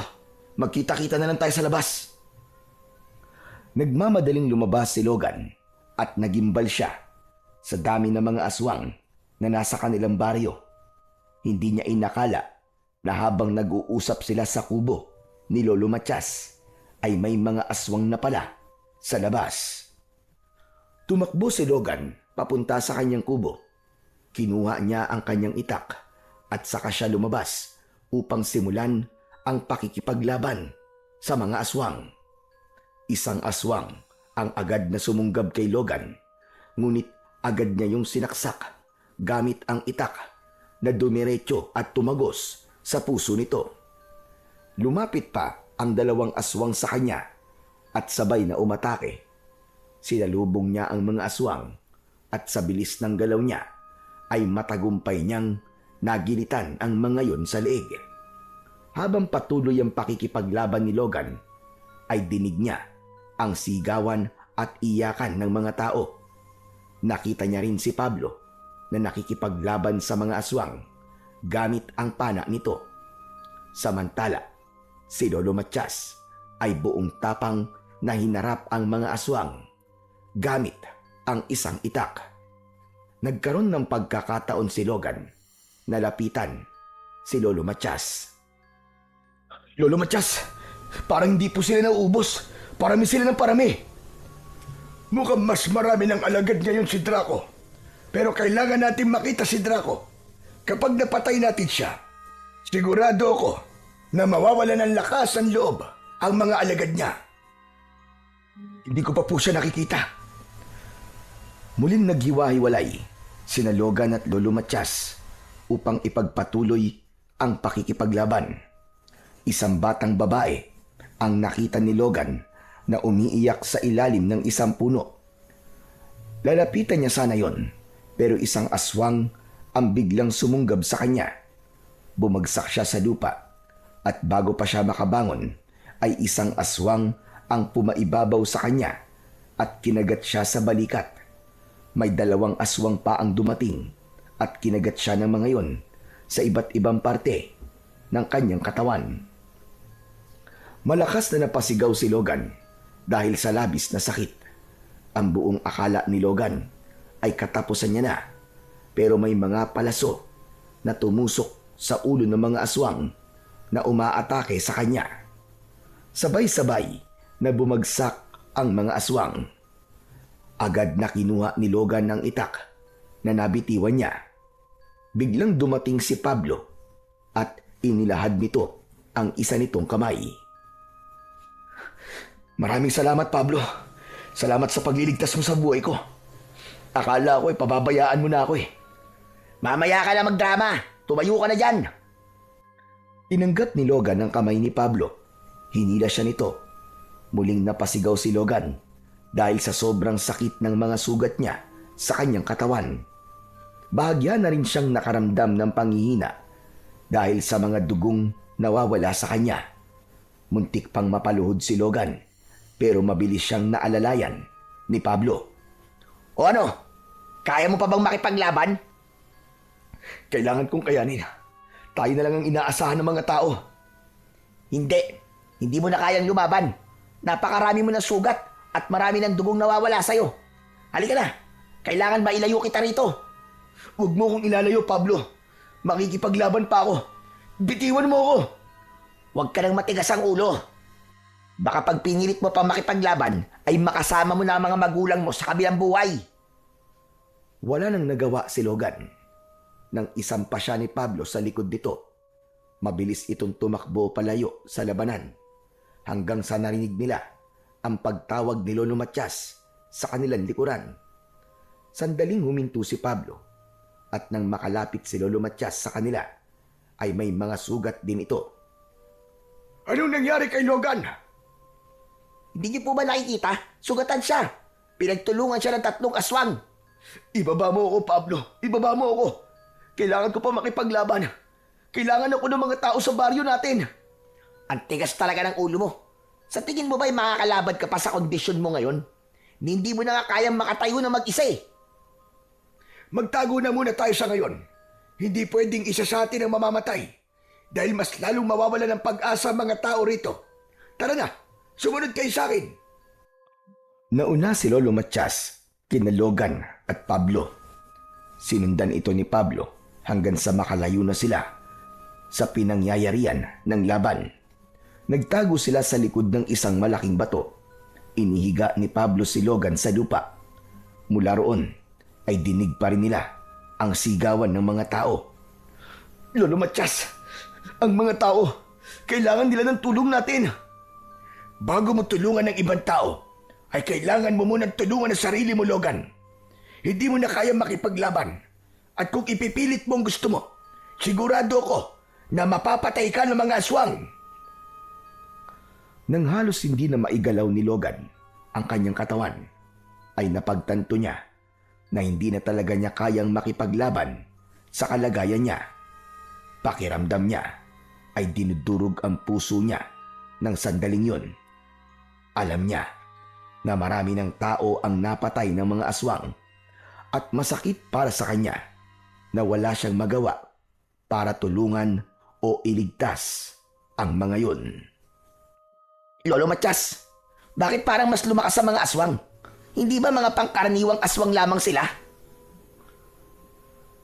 Magkita-kita na lang tayo sa labas. Nagmamadaling lumabas si Logan at nagimbal siya sa dami ng mga aswang na nasa kanilang baryo. Hindi niya inakala na habang nag-uusap sila sa kubo ni Lolo Matias ay may mga aswang na pala sa labas. Tumakbo si Logan papunta sa kanyang kubo. Kinuha niya ang kanyang itak at saka siya lumabas upang simulan ang pakikipaglaban sa mga aswang. Isang aswang ang agad na sumunggab kay Logan, ngunit agad niya yung sinaksak gamit ang itak na dumiretso at tumagos sa puso nito. Lumapit pa ang dalawang aswang sa kanya at sabay na umatake. Sinalubong niya ang mga aswang at sa bilis ng galaw niya ay matagumpay niyang nagilitan ang mga yon sa leeg. Habang patuloy ang pakikipaglaban ni Logan, ay dinig niya ang sigawan at iyakan ng mga tao. Nakita niya rin si Pablo na nakikipaglaban sa mga aswang gamit ang pana nito. Samantala, si Lolo Matias ay buong tapang na hinarap ang mga aswang gamit ang isang itak. Nagkaroon ng pagkakataon si Logan na lapitan si Lolo Matias. Lolo Matias, parang hindi po sila nauubos. Parami sila ng parami. Mukhang mas marami ng alagad ngayon si Draco. Pero kailangan natin makita si Draco. Kapag napatay natin siya, sigurado ako na mawawala ng lakas ang loob ang mga alagad niya. Hindi ko pa po siya nakikita. Muling naghiwa-hiwalay sina Logan at Lolo Matias upang ipagpatuloy ang pakikipaglaban. Isang batang babae ang nakita ni Logan na umiiyak sa ilalim ng isang puno. Lalapitan niya sana yon, pero isang aswang ang biglang sumunggab sa kanya. Bumagsak siya sa lupa at bago pa siya makabangon ay isang aswang ang pumaibabaw sa kanya at kinagat siya sa balikat. May 2 aswang pa ang dumating at kinagat siya ng mga yon sa iba't ibang parte ng kanyang katawan. Malakas na napasigaw si Logan dahil sa labis na sakit. Ang buong akala ni Logan ay katapusan niya na, pero may mga palaso na tumusok sa ulo ng mga aswang na umaatake sa kanya. Sabay-sabay na bumagsak ang mga aswang. Agad na kinuha ni Logan ang itak na nabitiwan niya. Biglang dumating si Pablo at inilahad nito ang isa nitong kamay. Maraming salamat, Pablo. Salamat sa pagliligtas mo sa buhay ko. Akala ko pababayaan mo na ako eh. Mamaya ka na magdrama. Tumayo ka na dyan. Tinanggap ni Logan ang kamay ni Pablo. Hinila siya nito. Muling napasigaw si Logan dahil sa sobrang sakit ng mga sugat niya sa kanyang katawan. Bahagya na rin siyang nakaramdam ng panghihina dahil sa mga dugong nawawala sa kanya. Muntik pang mapaluhod si Logan pero mabilis siyang naalalayan ni Pablo. O ano? Kaya mo pa bang makipaglaban? Kailangan kong kayanin. Tayo na lang ang inaasahan ng mga tao. Hindi. Hindi mo na kayang lumaban. Napakarami mo ng sugat at marami ng dugong nawawala sa'yo. Halika na. Kailangan ba ilayo kita rito? Huwag mo kong ilalayo, Pablo. Makikipaglaban pa ako. Bitiwan mo ako. Huwag ka nang matigas ang ulo. Baka pag pinilit mo pa makipaglaban, ay makasama mo na ang mga magulang mo sa kabilang buhay. Wala nang nagawa si Logan. Nang isampa siya ni Pablo sa likod nito, mabilis itong tumakbo palayo sa labanan hanggang sa narinig nila ang pagtawag ni Lolo Matias sa kanilang likuran. Sandaling huminto si Pablo at nang makalapit si Lolo Matias sa kanila ay may mga sugat din ito. Anong nangyari kay Logan? Hindi niyo po ba nakikita? Sugatan siya. Pinagtulungan siya ng 3 aswang. Ibaba mo ako, Pablo. Ibaba mo ako. Kailangan ko pa makipaglaban. Kailangan ako ng mga tao sa baryo natin. Ang tigas talaga ng ulo mo. Sa tingin mo ba'y makakalaban ka pa sa kondisyon mo ngayon? Hindi mo na nga kayang makatayo na mag-isa eh. Magtago na muna tayo sa ngayon. Hindi pwedeng isa sa atin ang mamamatay. Dahil mas lalong mawawala ng pag-asa ang mga tao rito. Tara na, sumunod kayo sa akin. Nauna si Lolo Matias, kina Logan at Pablo. Sinundan ito ni Pablo hanggang sa makalayo na sila sa pinangyayarian ng laban. Nagtago sila sa likod ng isang malaking bato. Inihiga ni Pablo si Logan sa lupa. Mula roon ay dinig pa rin nila ang sigawan ng mga tao. Lolo Matias, ang mga tao, kailangan nila ng tulong natin. Bago mo tulungan ng ibang tao, ay kailangan mo munang tulungan ang sarili mo, Logan. Hindi mo na kaya makipaglaban. At kung ipipilit mo ang gusto mo, sigurado ko na mapapatay ka ng mga aswang. Nang halos hindi na maigalaw ni Logan ang kanyang katawan, ay napagtanto niya na hindi na talaga niya kayang makipaglaban sa kalagayan niya. Pakiramdam niya ay dinudurog ang puso niya ng sandaling yun. Alam niya na marami ng tao ang napatay ng mga aswang at masakit para sa kanya na wala siyang magawa para tulungan o iligtas ang mga yun. Lolo Matias, bakit parang mas lumakas sa mga aswang? Hindi ba mga pangkaraniwang aswang lamang sila?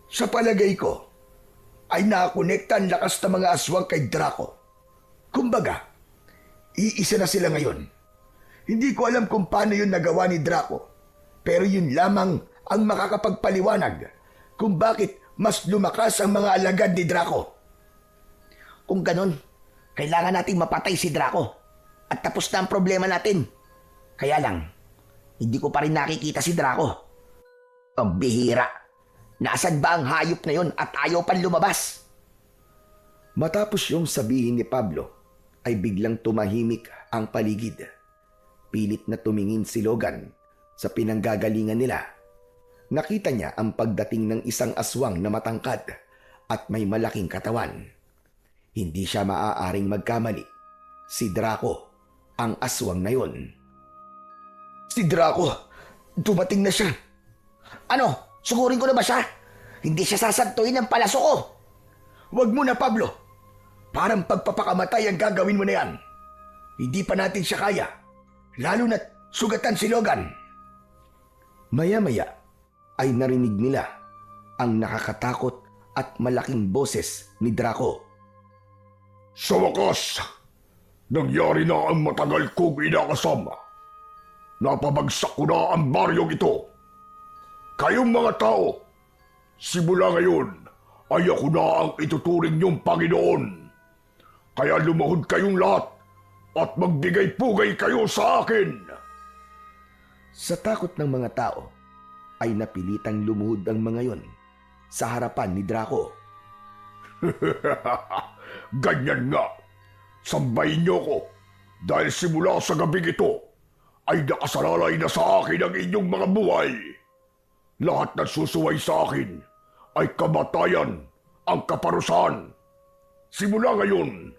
Sa palagay ko, ay nakakonekta ang lakas ng mga aswang kay Draco. Kumbaga, iisa na sila ngayon. Hindi ko alam kung paano yun nagawa ni Draco, pero yun lamang ang makakapagpaliwanag kung bakit mas lumakas ang mga alagad ni Draco. Kung ganun, kailangan nating mapatay si Draco at tapos na ang problema natin. Kaya lang, hindi ko pa rin nakikita si Draco. Ang bihira. Nasaan ba ang hayop na yon at ayaw pang lumabas? Matapos yung sabihin ni Pablo, ay biglang tumahimik ang paligid. Pilit na tumingin si Logan sa pinanggagalingan nila. Nakita niya ang pagdating ng isang aswang na matangkad at may malaking katawan. Hindi siya maaaring magkamali. Si Draco ang aswang na yon. Si Draco, dumating na siya. Ano? Sugurin ko na ba siya? Hindi siya sasantuin ng palaso ko. Huwag mo na, Pablo. Parang pagpapakamatay ang gagawin mo na yan. Hindi pa natin siya kaya. Lalo na't sugatan si Logan. Maya-maya ay narinig nila ang nakakatakot at malaking boses ni Draco. Sa wakas, nangyari na ang matagal kong inakasama. Napabagsak ko na ang baryong ito. Kayong mga tao, simula ngayon ay ako na ang ituturing niyong Panginoon. Kaya lumahod kayong lahat at magbigay-pugay kayo sa akin. Sa takot ng mga tao, ay napilitang lumuhod ang mga yon sa harapan ni Draco. Ganyan nga. Sambahin niyo ko dahil simula sa gabing ito ay nakasalalay na sa akin ang inyong mga buhay. Lahat na susuway sa akin ay kamatayan ang kaparusahan. Simula ngayon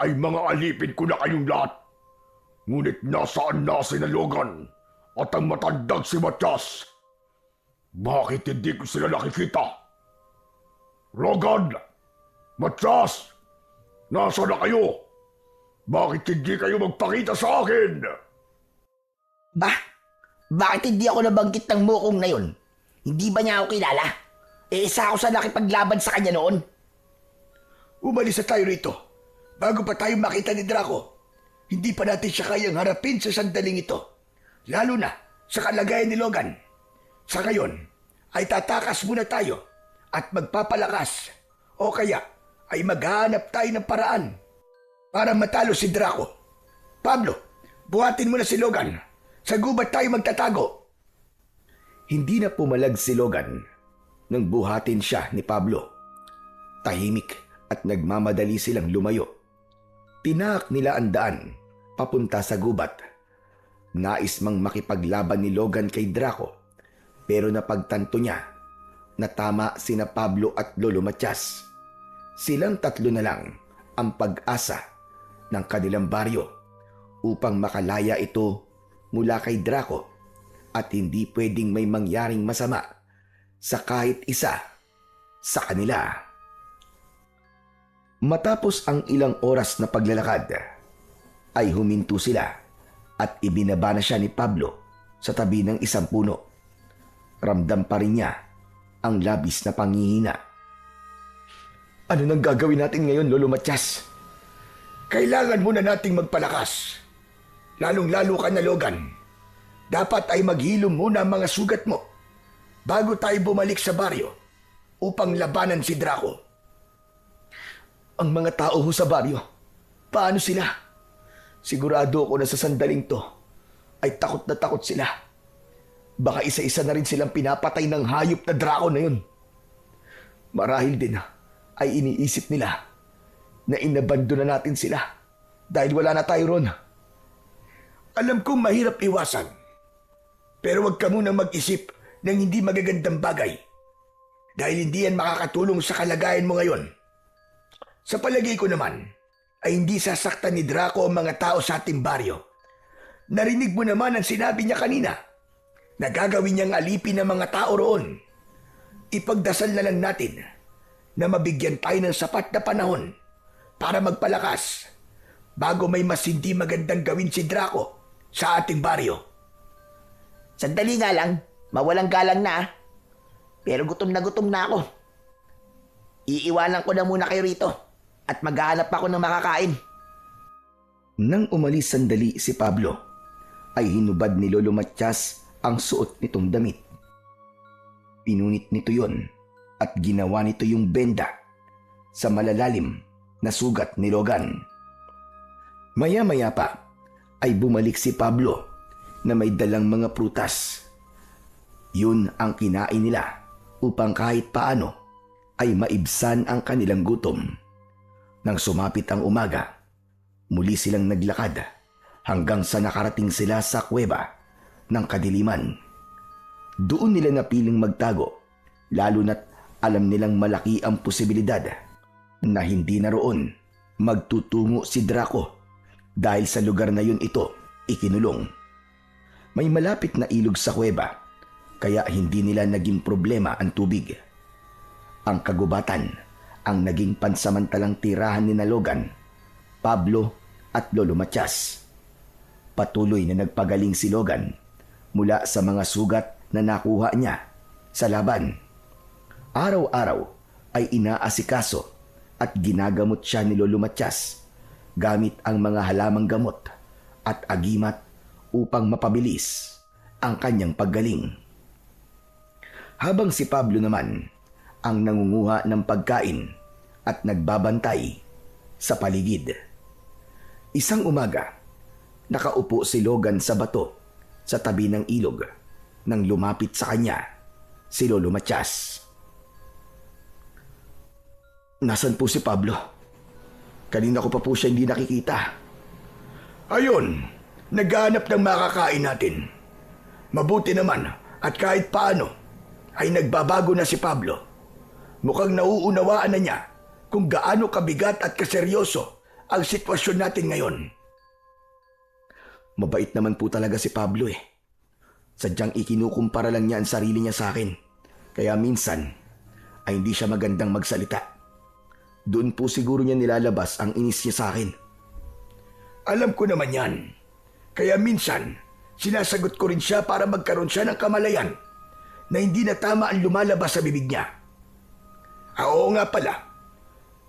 ay mga alipin ko na kayong lahat. Ngunit nasaan na si Logan at ang matandang si Matias? Bakit hindi ko sila nakikita? Logan! Matias! Nasaan na kayo? Bakit hindi kayo magpakita sa akin? Bakit hindi ako nabanggit ng mukong na yun? Hindi ba niya ako kilala? Isa ako sa nakipaglaban sa kanya noon. Umalis na tayo rito. Bago pa tayo makita ni Draco, hindi pa natin siya kayang harapin sa sandaling ito. Lalo na sa kalagayan ni Logan. Sa ngayon, ay tatakas muna tayo at magpapalakas. O kaya, ay maghahanap tayo ng paraan para matalo si Draco. Pablo, buhatin mo na si Logan. Sa gubat tayo magtatago. Hindi na pumalag si Logan nang buhatin siya ni Pablo. Tahimik at nagmamadali silang lumayo. Tinaak nila ang daan papunta sa gubat. Nais mang makipaglaban ni Logan kay Draco, pero napagtanto niya na tama sina Pablo at Lolo Matias. Silang tatlo na lang ang pag-asa ng kanilang baryo upang makalaya ito mula kay Draco at hindi pwedeng may mangyaring masama sa kahit isa sa kanila. Matapos ang ilang oras na paglalakad, ay huminto sila at ibinaba na siya ni Pablo sa tabi ng isang puno. Ramdam pa rin niya ang labis na panghihina. Ano nang gagawin natin ngayon, Lolo Matias? Kailangan muna nating magpalakas. Lalong-lalo ka na, Logan. Dapat ay maghilom muna ang mga sugat mo bago tayo bumalik sa baryo upang labanan si Draco. Ang mga tao ho sa baryo, paano sila? Sigurado ako na sa sandaling to ay takot na takot sila. Baka isa-isa na rin silang pinapatay ng hayop na Draco na yun. Marahil din ay iniisip nila na inabando na natin sila dahil wala na tayo ron. Alam kong mahirap iwasan, pero huwag ka muna mag-isip ng hindi magagandang bagay dahil hindi yan makakatulong sa kalagayan mo ngayon. Sa palagay ko naman, ay hindi sasaktan ni Draco ang mga tao sa ating baryo. Narinig mo naman ang sinabi niya kanina na gagawin niyang alipin ng mga tao roon. Ipagdasal na lang natin na mabigyan tayo ng sapat na panahon para magpalakas bago may mas hindi magandang gawin si Draco sa ating baryo. Sandali nga lang, mawalang galang na. Pero gutom na ako. Iiwanan ko na muna kayo rito at maghahanap ako ng makakain. Nang umalis sandali si Pablo, ay hinubad ni Lolo Matias ang suot nitong damit. Pinunit nito yon at ginawa nito yung benda sa malalalim na sugat ni Logan. Maya-maya pa ay bumalik si Pablo na may dalang mga prutas. Yun ang kinain nila upang kahit paano ay maibsan ang kanilang gutom. Nang sumapit ang umaga, muli silang naglakad hanggang sa nakarating sila sa kuweba ng kadiliman. Doon nila napiling magtago, lalo na't alam nilang malaki ang posibilidad na hindi naroon magtutungo si Draco dahil sa lugar na yun ito ikinulong. May malapit na ilog sa kuweba kaya hindi nila naging problema ang tubig. Ang kagubatan ang naging pansamantalang tirahan ni Logan, Pablo at Lolo Matias. Patuloy na nagpagaling si Logan mula sa mga sugat na nakuha niya sa laban. Araw-araw ay inaasikaso at ginagamot siya ni Lolo Matias gamit ang mga halamang gamot at agimat upang mapabilis ang kanyang paggaling. Habang si Pablo naman ang nangunguha ng pagkain at nagbabantay sa paligid. Isang umaga, nakaupo si Logan sa bato sa tabi ng ilog nang lumapit sa kanya si Lolo Matias. Nasaan po si Pablo? Kanina ko pa po siya hindi nakikita. Ayun, naghahanap ng makakain natin. Mabuti naman at kahit paano ay nagbabago na si Pablo. Mukhang nauunawaan na niya kung gaano kabigat at kaseryoso ang sitwasyon natin ngayon. Mabait naman po talaga si Pablo eh. Sadyang ikinukumpara lang niya ang sarili niya sa akin. Kaya minsan ay hindi siya magandang magsalita. Doon po siguro niya nilalabas ang inis niya sa akin. Alam ko naman yan. Kaya minsan, sinasagot ko rin siya para magkaroon siya ng kamalayan na hindi na tama ang lumalabas sa bibig niya. Oo nga pala,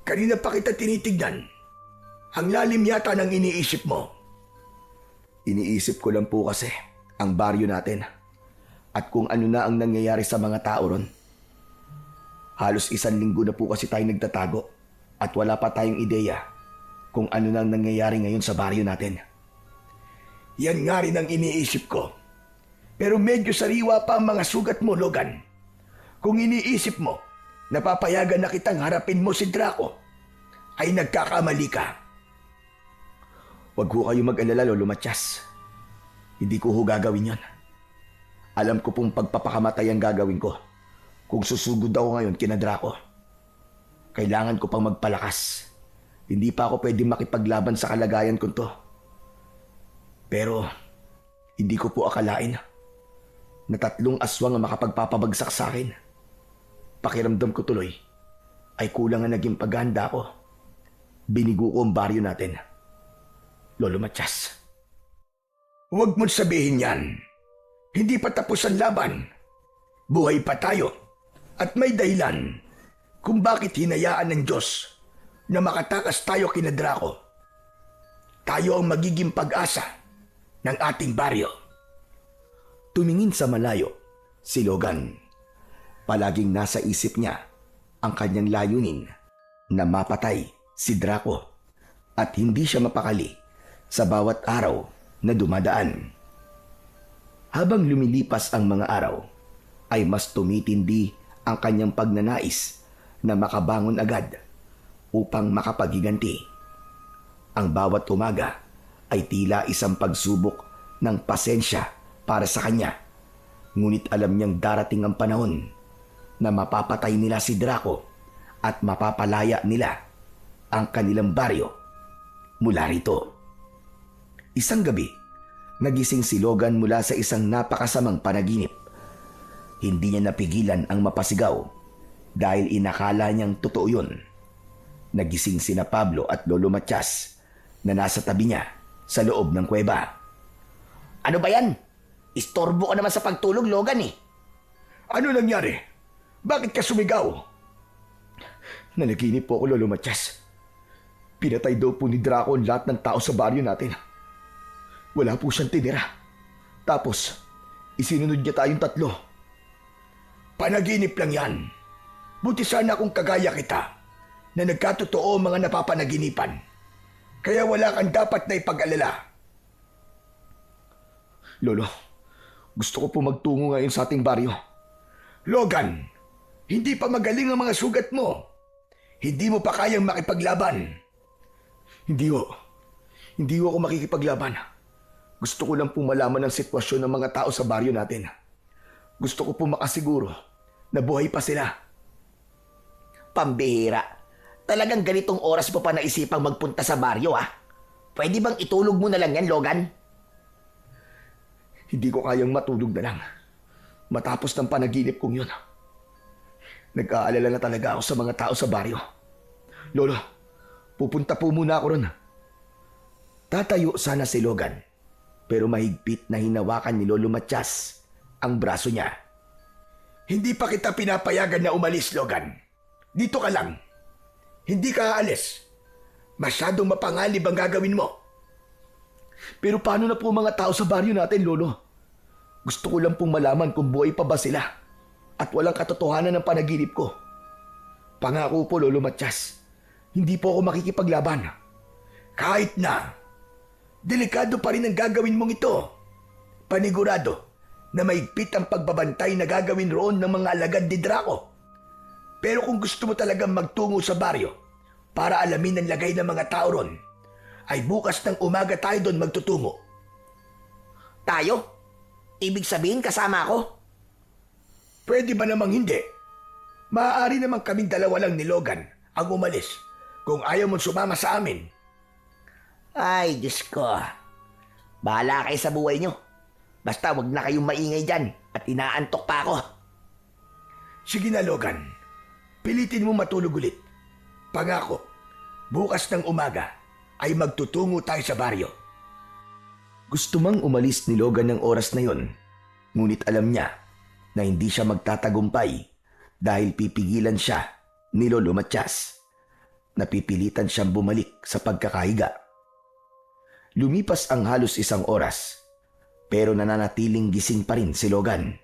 kanina pa kita tinitignan. Ang lalim yata ng iniisip mo. Iniisip ko lang po kasi ang baryo natin at kung ano na ang nangyayari sa mga tao ron. Halos 1 linggo na po kasi tayo nagtatago at wala pa tayong ideya kung ano na ang nangyayari ngayon sa baryo natin. Yan nga rin ang iniisip ko. Pero medyo sariwa pa ang mga sugat mo, Logan. Kung iniisip mo, napapayagan na kitang harapin mo si Draco, ay nagkakamali ka. Huwag ho kayo mag-alala, Lolo Matias. Hindi ko ho gagawin yon. Alam ko pong pagpapakamatay ang gagawin ko kung susugod ako ngayon kina Draco. Kailangan ko pang magpalakas. Hindi pa ako pwedeng makipaglaban sa kalagayan ko to. Pero hindi ko po akalain na 3 aswang ang makapagpapabagsak sa akin. Pakiramdam ko tuloy ay kulang ang naging paghahanda ko. Binigo ko ang baryo natin. Lolo Matias. Huwag mong sabihin yan. Hindi pa tapos ang laban. Buhay pa tayo. At may dahilan kung bakit hinayaan ng Diyos na makatakas tayo kina Draco. Tayo ang magiging pag-asa ng ating baryo. Tumingin sa malayo si Logan. Palaging nasa isip niya ang kanyang layunin na mapatay si Draco at hindi siya mapakali sa bawat araw na dumadaan. Habang lumilipas ang mga araw, ay mas tumitindi ang kanyang pagnanais na makabangon agad upang makapaghiganti. Ang bawat umaga ay tila isang pagsubok ng pasensya para sa kanya. Ngunit alam niyang darating ang panahon na mapapatay nila si Draco at mapapalaya nila ang kanilang baryo mula rito. Isang gabi, nagising si Logan mula sa isang napakasamang panaginip. Hindi niya napigilan ang mapasigaw dahil inakala niyang totoo yun. Nagising sina Pablo at Lolo Matias na nasa tabi niya sa loob ng kuweba. Ano ba yan? Istorbo ka naman sa pagtulog, Logan eh. Ano nangyari? Bakit ka sumigaw? Nanaginip po ako, Lolo Matias. Pinatay daw po ni Draco ang lahat ng tao sa baryo natin. Wala po siyang tinira. Tapos, isinunod niya tayong 3. Panaginip lang yan. Buti sana kung kagaya kita na nagkatotoo ang mga napapanaginipan. Kaya wala kang dapat na ipag-alala. Lolo, gusto ko po magtungo ngayon sa ating baryo. Logan, hindi pa magaling ang mga sugat mo. Hindi mo pa kayang makipaglaban. Hindi ho ako makikipaglaban. Gusto ko lang po malaman ang sitwasyon ng mga tao sa baryo natin. Gusto ko po makasiguro na buhay pa sila. Pambihira. Talagang ganitong oras mo pa naisipang magpunta sa baryo, ha? Pwede bang itulog mo na lang yan, Logan? Hindi ko kayang matulog na lang. Matapos ng panaginip kong yun. Nag-aalala na talaga ako sa mga tao sa baryo. Lolo, pupunta po muna ako ron. Tatayo sana si Logan, pero mahigpit na hinawakan ni Lolo Matias ang braso niya. Hindi pa kita pinapayagan na umalis, Logan. Dito ka lang. Hindi ka aalis. Masyadong mapanganib ang gagawin mo. Pero paano na po mga tao sa baryo natin, Lolo? Gusto ko lang pong malaman kung buhay pa ba sila at walang katotohanan ng panaginip ko. Pangako po, Lolo Matias, hindi po ako makikipaglaban. Kahit na, delikado pa rin ang gagawin mong ito. Panigurado na maigpit ang pagbabantay na gagawin roon ng mga alagad ni Draco. Pero kung gusto mo talagang magtungo sa baryo para alamin ang lagay ng mga tao ron, ay bukas ng umaga tayo doon magtutungo. Tayo? Ibig sabihin kasama ako? Pwede ba namang hindi? Maaari namang kaming dalawa lang ni Logan ang umalis kung ayaw mong sumama sa amin. Ay, Diyos ko. Bahala kayo sa buhay nyo. Basta wag na kayong maingay dyan at inaantok pa ako. Sige na, Logan. Pilitin mo matulog ulit. Pangako, bukas ng umaga ay magtutungo tayo sa baryo. Gusto mang umalis ni Logan ng oras na yon, ngunit alam niya na hindi siya magtatagumpay dahil pipigilan siya ni Lolo Matias. Napipilitan siyang bumalik sa pagkakahiga. Lumipas ang halos 1 oras, pero nananatiling gising pa rin si Logan.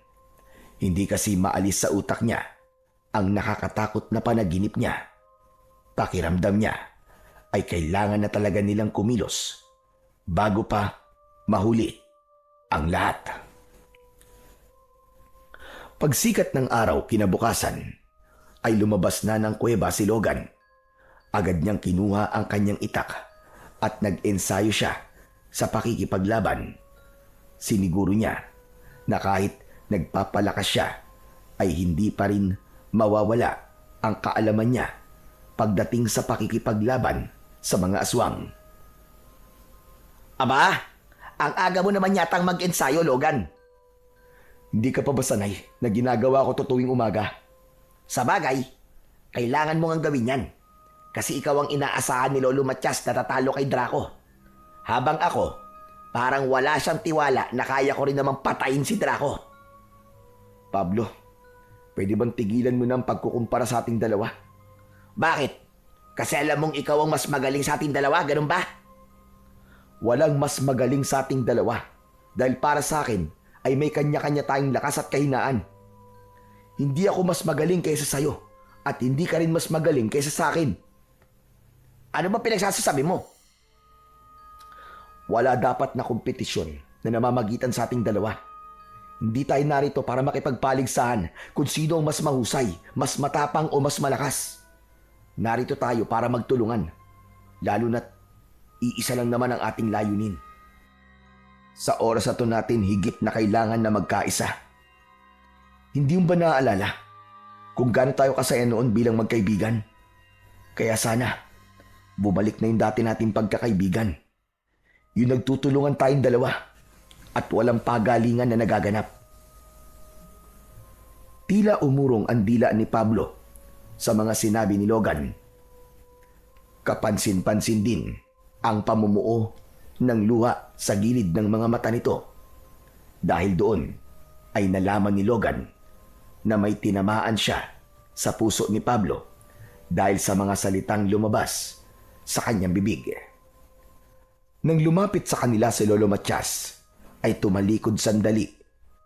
Hindi kasi maalis sa utak niya ang nakakatakot na panaginip niya. Pakiramdam niya ay kailangan na talaga nilang kumilos bago pa mahuli ang lahat. Pagsikat ng araw kinabukasan ay lumabas na ng kuweba si Logan. Agad niyang kinuha ang kanyang itak at nag-ensayo siya sa pakikipaglaban. Siniguro niya na kahit nagpapalakas siya ay hindi pa rin mawawala ang kaalaman niya pagdating sa pakikipaglaban sa mga aswang. Aba, ang aga mo naman yatang mag-ensayo, Logan. Hindi ka pa ba sanay na ginagawa ko to tuwing umaga? Sa bagay, kailangan mo ngang gawin yan. Kasi ikaw ang inaasahan ni Lolo Matias na tatalo kay Draco. Habang ako, parang wala siyang tiwala na kaya ko rin namang patayin si Draco. Pablo, pwede bang tigilan mo na ang pagkukumpara sa ating dalawa? Bakit? Kasi alam mong ikaw ang mas magaling sa ating dalawa, ganun ba? Walang mas magaling sa ating dalawa dahil para sa akin ay may kanya-kanya tayong lakas at kahinaan. Hindi ako mas magaling kaysa sayo at hindi ka rin mas magaling kaysa sa akin. Ano ba pinagsasasabi mo? Wala dapat na kompetisyon na namamagitan sa ating dalawa. Hindi tayo narito para makipagpaligsahan kung sino ang mas mahusay, mas matapang o mas malakas. Narito tayo para magtulungan, lalo na't iisa lang naman ang ating layunin. Sa oras na ito natin higit na kailangan na magkaisa. Hindi mo ba naaalala kung gaano tayo kasaya noon bilang magkaibigan? Kaya sana, bumalik na yung dati nating pagkakaibigan. Yung nagtutulungan tayong dalawa at walang pagalingan na nagaganap. Tila umurong ang dila ni Pablo sa mga sinabi ni Logan. Kapansin-pansin din ang pamumuo ng luha sa gilid ng mga mata nito. Dahil doon ay nalaman ni Logan na may tinamaan siya sa puso ni Pablo dahil sa mga salitang lumabas sa kanyang bibig. Nang lumapit sa kanila si Lolo Matias, ay tumalikod sandali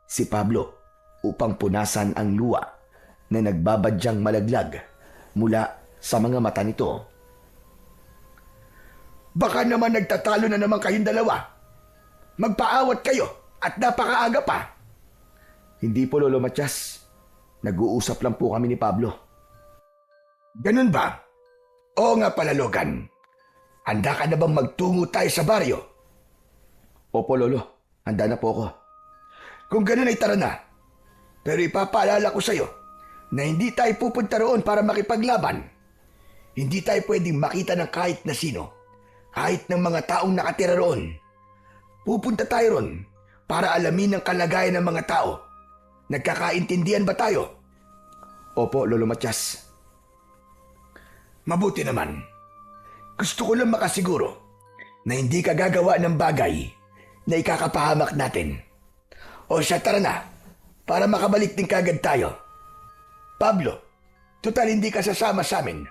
si Pablo upang punasan ang luha na nagbabadyang malaglag mula sa mga mata nito. Baka naman nagtatalo na naman kayong dalawa. Magpaawat kayo at napakaaga pa. Hindi po, Lolo Matias. Nag-uusap lang po kami ni Pablo. Ganun ba? Oo nga pala, Logan. Handa ka na bang magtungo tayo sa baryo? Opo, Lolo. Handa na po ako. Kung ganun ay tara na. Pero ipapaalala ko sa'yo na hindi tayo pupunta roon para makipaglaban. Hindi tayo pwedeng makita ng kahit na sino, kahit ng mga taong nakatira roon. Pupunta tayo ron para alamin ang kalagayan ng mga tao. Nagkakaintindihan ba tayo? Opo, Lolo Matias. Mabuti naman. Gusto ko lang makasiguro na hindi ka gagawa ng bagay na ikakapahamak natin. O siya, tara na, para makabalik din kagad tayo. Pablo, total hindi ka sasama sa amin,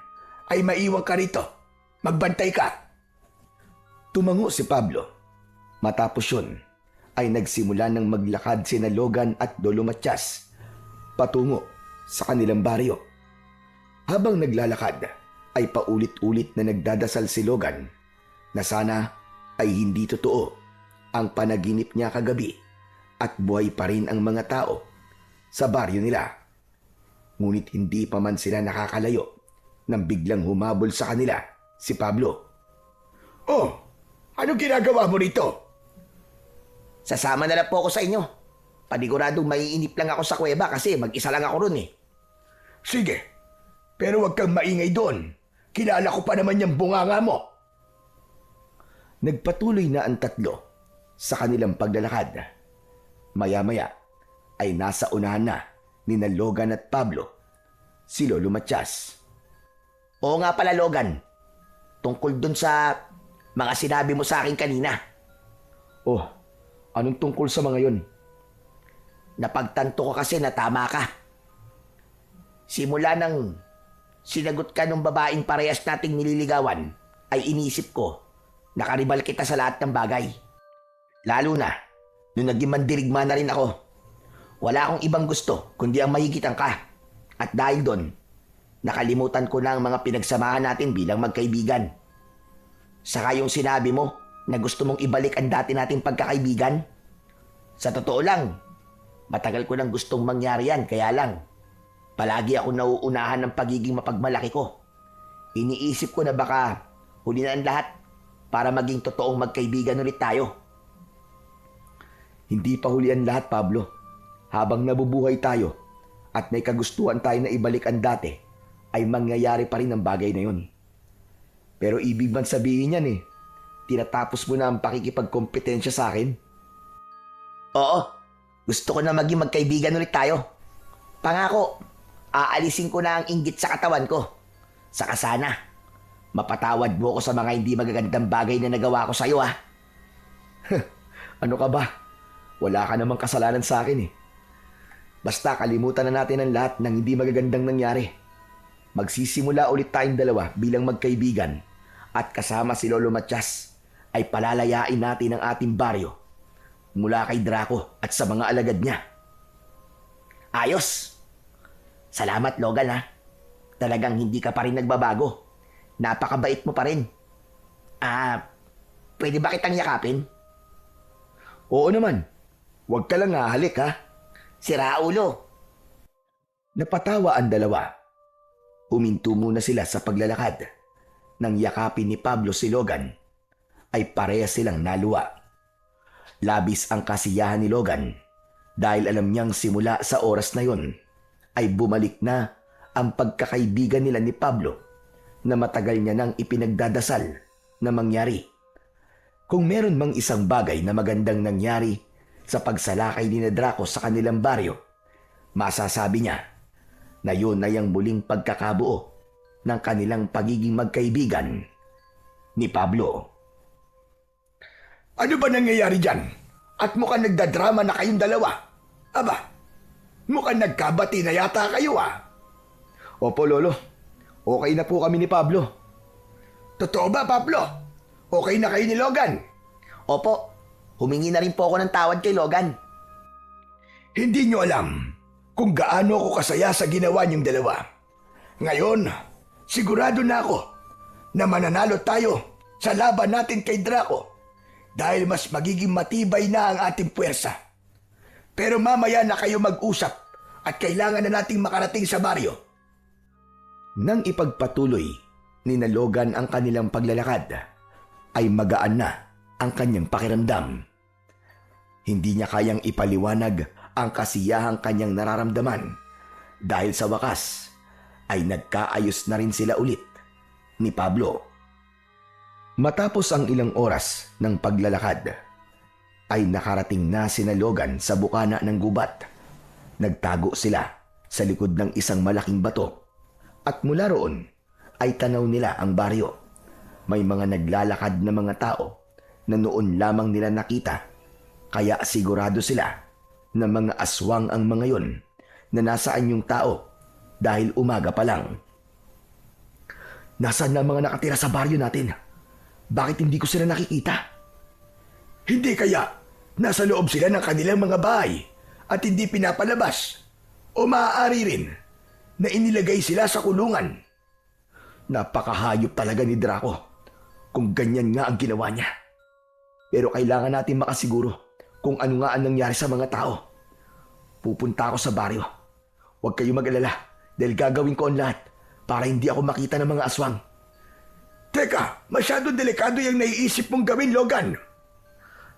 ay maiwan ka rito. Magbantay ka. Tumango si Pablo. Matapos yun, ay nagsimula ng maglakad sina Logan at Lolo Matias patungo sa kanilang baryo. Habang naglalakad, ay paulit-ulit na nagdadasal si Logan na sana ay hindi totoo ang panaginip niya kagabi at buhay pa rin ang mga tao sa baryo nila. Ngunit hindi pa man sila nakakalayo nang biglang humabol sa kanila si Pablo. Oh, anong ginagawa mo rito? Sasama na lang po ako sa inyo. Paniguradong maiinip lang ako sa kuweba kasi mag-isa lang ako ron eh. Sige, pero huwag kang maingay doon. Kilala ko pa naman yung bunganga mo. Nagpatuloy na ang tatlo sa kanilang paglalakad. Maya-maya ay nasa unahan na ni Logan at Pablo si Lolo Matias. Oo nga pala, Logan. Tungkol dun sa mga sinabi mo sa akin kanina. Oh, anong tungkol sa mga yon? Napagtanto ko kasi na tama ka. Simula nang sinagot ka ng babaeng parehas nating nililigawan, ay inisip ko na karibal kita sa lahat ng bagay. Lalo na, nung naging mandirigma na rin ako. Wala akong ibang gusto kundi ang mahigitan ka. At dahil doon, nakalimutan ko na ang mga pinagsamahan natin bilang magkaibigan. Saka yung sinabi mo na gusto mong ibalik ang dati nating pagkakaibigan. Sa totoo lang, matagal ko nang gustong mangyari yan, kaya lang, palagi ako nauunahan ng pagiging mapagmalaki ko. Iniisip ko na baka huli na ang lahat para maging totoong magkaibigan ulit tayo. Hindi pa huli ang lahat, Pablo. Habang nabubuhay tayo at may kagustuhan tayo na ibalik ang dati, ay mangyayari pa rin ang bagay na yun. Pero ibig man sabihin yan tinatapos mo na ang pakikipagkompetensya sa akin? Oo, gusto ko na maging magkaibigan ulit tayo. Pangako, aalisin ko na ang inggit sa katawan ko. Saka sana, mapatawad mo ko sa mga hindi magagandang bagay na nagawa ko sa'yo, ha? Ano ka ba? Wala ka namang kasalanan sa akin Basta kalimutan na natin ang lahat ng hindi magagandang nangyari. Magsisimula ulit tayong dalawa bilang magkaibigan at kasama si Lolo Matias ay palalayain natin ang ating baryo mula kay Draco at sa mga alagad niya. Ayos! Salamat, Logan, ha? Talagang hindi ka pa rin nagbabago. Napakabait mo pa rin. Pwede ba kitang yakapin? Oo naman. Huwag ka lang hahalik, ha? Sira ulo. Napatawa ang dalawa. Huminto muna sila sa paglalakad. Nang yakapin ni Pablo si Logan, ay parehas silang naluwa. Labis ang kasiyahan ni Logan dahil alam niyang simula sa oras na yon ay bumalik na ang pagkakaibigan nila ni Pablo na matagal niya nang ipinagdadasal na mangyari. Kung meron mang isang bagay na magandang nangyari sa pagsalakay ni Draco sa kanilang baryo, masasabi niya na yun ay ang muling pagkakabuo ng kanilang pagiging magkaibigan ni Pablo. Ano ba nangyayari dyan? At mukhang nagdadrama na kayong dalawa. Aba, mukhang nagkabati na yata kayo Opo, Lolo. Okay na po kami ni Pablo. Totoo ba, Pablo? Okay na kayo ni Logan? Opo, humingi na rin po ako ng tawad kay Logan. Hindi nyo alam kung gaano ako kasaya sa ginawa niyong dalawa. Ngayon, sigurado na ako na mananalo tayo sa laban natin kay Draco dahil mas magiging matibay na ang ating puwersa. Pero mamaya na kayo mag-usap at kailangan na nating makarating sa baryo. Nang ipagpatuloy ni Logan ang kanilang paglalakad, ay magaan na ang kanyang pakiramdam. Hindi niya kayang ipaliwanag ang kasiyahang kanyang nararamdaman dahil sa wakas ay nagkaayos na rin sila ulit ni Pablo. Matapos ang ilang oras ng paglalakad, ay nakarating na sina Logan sa bukana ng gubat. Nagtago sila sa likod ng isang malaking bato at mula roon ay tanaw nila ang baryo. May mga naglalakad na mga tao na noon lamang nila nakita, kaya sigurado sila na mga aswang ang mga yon na nasaan yung tao dahil umaga pa lang. Nasaan na mga nakatira sa baryo natin? Bakit hindi ko sila nakikita? Hindi kaya nasa loob sila ng kanilang mga bahay at hindi pinapalabas? O maaari rin na inilagay sila sa kulungan? Napakahayop talaga ni Draco kung ganyan nga ang ginawa niya. Pero kailangan natin makasiguro kung ano nga ang nangyari sa mga tao. Pupunta ako sa baryo. Huwag kayo mag-alala dahil gagawin ko ang lahat para hindi ako makita ng mga aswang. Teka, masyadong delikado yung naiisip mong gawin, Logan.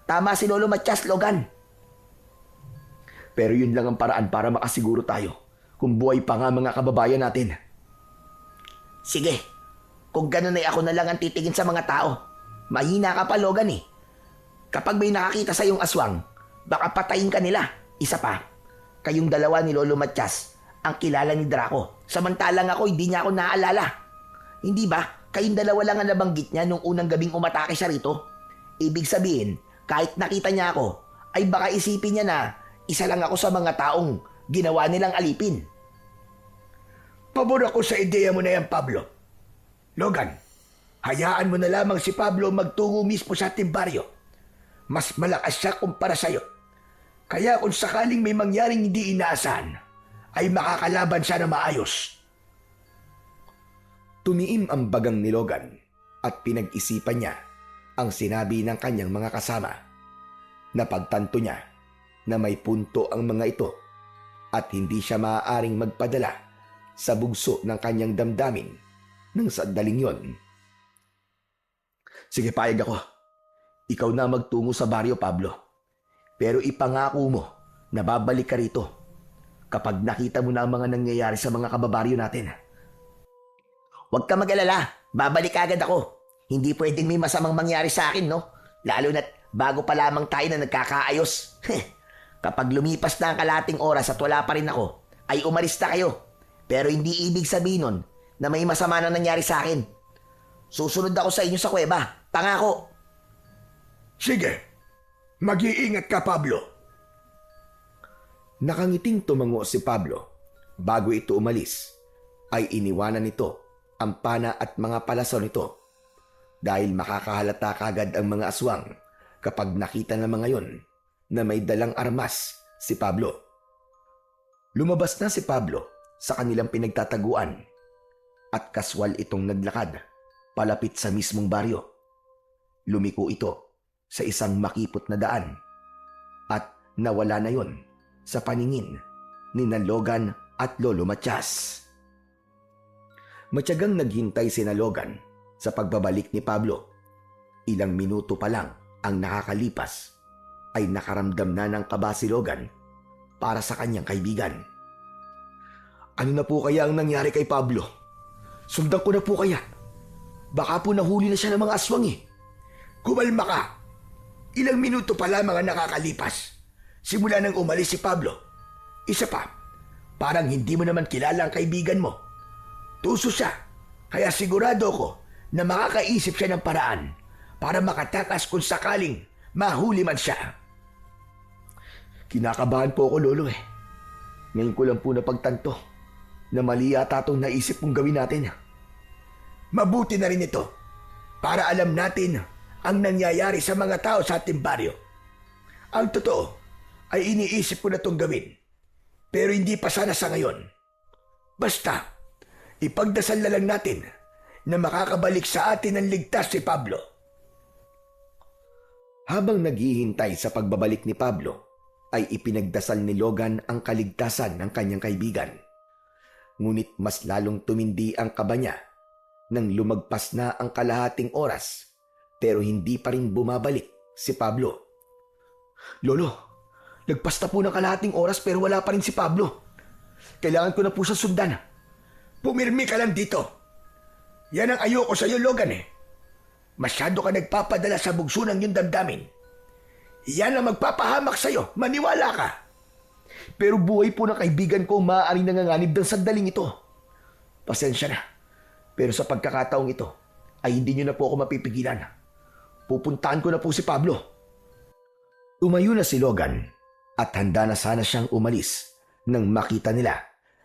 Tama si Lolo Matias, Logan. Pero yun lang ang paraan para makasiguro tayo kung buhay pa nga mga kababayan natin. Sige, kung ganun ay ako na lang ang titingin sa mga tao. Mahina ka pa, Logan eh. Kapag may nakakita sa iyong aswang, baka patayin ka nila. Isa pa, kayong dalawa ni Lolo Matias ang kilala ni Draco. Samantalang ako, hindi niya ako naaalala. Hindi ba? Kayong dalawa lang ang nabanggit niya nung unang gabing umatake siya rito. Ibig sabihin, kahit nakita niya ako, ay baka isipin niya na isa lang ako sa mga taong ginawa nilang alipin. Pabor ako sa ideya mo na yan, Pablo. Logan, hayaan mo na lamang si Pablo magtungo mismo sa ating baryo. Mas malakas siya kumpara sa'yo. Kaya kung sakaling may mangyaring hindi inaasahan, ay makakalaban siya na maayos. Tumiim ang bagang ni Logan at pinag-isipan niya ang sinabi ng kanyang mga kasama. Napagtanto niya na may punto ang mga ito at hindi siya maaaring magpadala sa bugso ng kanyang damdamin ng sandaling yon. Sige, payag ako. Ikaw na magtungo sa baryo, Pablo. Pero ipangako mo na babalik ka rito kapag nakita mo na ang mga nangyayari sa mga kababaryo natin. Huwag ka mag-alala, babalik agad ako. Hindi pwedeng may masamang mangyari sa akin, no? Lalo na't bago pa lamang tayo na nagkakaayos. Kapag lumipas na ang kalating oras at wala pa rin ako, ay umalis na kayo. Pero hindi ibig sabihin nun na may masama na nangyari sa akin. Susunod ako sa inyo sa kuweba. Pangako. Sige, mag-iingat ka, Pablo. Nakangiting tumango si Pablo. Bago ito umalis, ay iniwanan nito ang pana at mga palaso nito dahil makakahalata kagad ang mga aswang kapag nakita ng mga yon na may dalang armas si Pablo. Lumabas na si Pablo sa kanilang pinagtataguan at kaswal itong naglakad palapit sa mismong baryo. Lumiko ito sa isang makipot na daan at nawala na yon sa paningin ni Logan at Lolo Matias. Matyagang naghintay si Logan sa pagbabalik ni Pablo. Ilang minuto pa lang ang nakakalipas ay nakaramdam na ng kaba si Logan para sa kanyang kaibigan. Ano na po kaya ang nangyari kay Pablo? Sundan ko na po kaya? Baka po nahuli na siya ng mga aswang eh. Kumalma ka. Ilang minuto pa lamang ang nakakalipas. Simula nang umalis si Pablo. Isa pa, parang hindi mo naman kilala ang kaibigan mo. Tuso siya, kaya sigurado ko na makakaisip siya ng paraan para makatakas kung sakaling mahuli man siya. Kinakabahan po ako, Lolo eh. Ngayon ko lang po napagtanto na mali yata itong naisip kong gawin natin. Mabuti na rin ito para alam natin ang nangyayari sa mga tao sa ating baryo. Ang totoo ay iniisip ko na itong gawin, pero hindi pa sana sa ngayon. Basta, ipagdasal na lang natin na makakabalik sa atin ang ligtas si Pablo. Habang naghihintay sa pagbabalik ni Pablo, ay ipinagdasal ni Logan ang kaligtasan ng kanyang kaibigan. Ngunit mas lalong tumindi ang kaba niya nang lumagpas na ang kalahating oras pero hindi pa rin bumabalik si Pablo. Lolo, lagpas na po ng kalahating oras pero wala pa rin si Pablo. Kailangan ko na po siya sundan. Pumirmi ka lang dito. Yan ang ayoko sa'yo, Logan eh. Masyado ka nagpapadala sa bugso ng iyong damdamin. Yan ang magpapahamak sa'yo, maniwala ka. Pero buhay po ng kaibigan ko ang maaaring nanganganib ng sandaling ito. Pasensya na. Pero sa pagkakataong ito, ay hindi niyo na po ako mapipigilan. Pupuntahan ko na po si Pablo. Tumayo na si Logan at handa na sana siyang umalis nang makita nila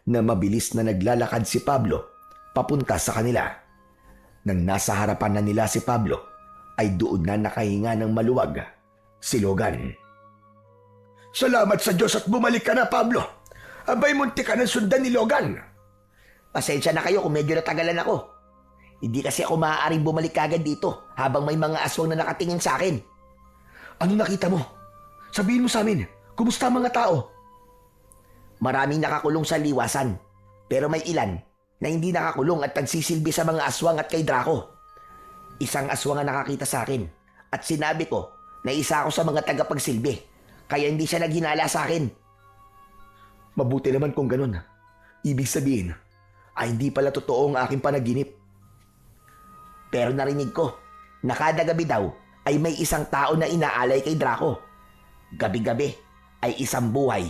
na mabilis na naglalakad si Pablo papunta sa kanila. Nang nasa harapan na nila si Pablo, ay doon na nakahinga ng maluwag si Logan. Salamat sa Diyos at bumalik ka na, Pablo. Abay, munti ka ng sundan ni Logan. Pasensya na kayo kung medyo natagalan ako. Hindi kasi ako maaaring bumalik kagad dito habang may mga aswang na nakatingin sa akin. Ano nakita mo? Sabihin mo sa amin, kumusta ang mga tao? Maraming nakakulong sa liwasan, pero may ilan na hindi nakakulong at nagsisilbi sa mga aswang at kay Draco. Isang aswang ang nakakita sa akin at sinabi ko na isa ako sa mga tagapagsilbi, kaya hindi siya naghinala sa akin. Mabuti naman kung ganun. Ibig sabihin, ay hindi pala totoo ang aking panaginip. Pero narinig ko na kada gabi daw ay may isang tao na inaalay kay Draco. Gabi-gabi ay isang buhay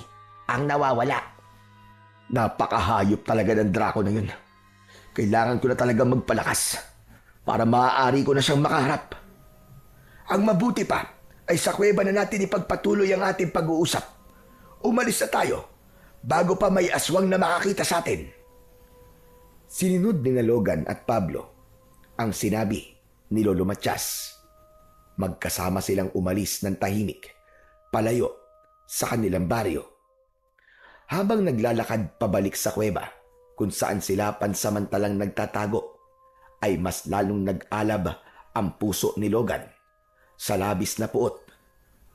ang nawawala. Napakahayop talaga ng Draco na yun. Kailangan ko na talagang magpalakas para maaari ko na siyang makaharap. Ang mabuti pa ay sa kuweba na natin ipagpatuloy ang ating pag-uusap. Umalis na tayo bago pa may aswang na makakita sa atin. Sinunod ni Logan at Pablo ang sinabi ni Lolo Matias. Magkasama silang umalis ng tahimik, palayo sa kanilang baryo. Habang naglalakad pabalik sa kuweba kung saan sila pansamantalang nagtatago, ay mas lalong nag-alab ang puso ni Logan sa labis na puot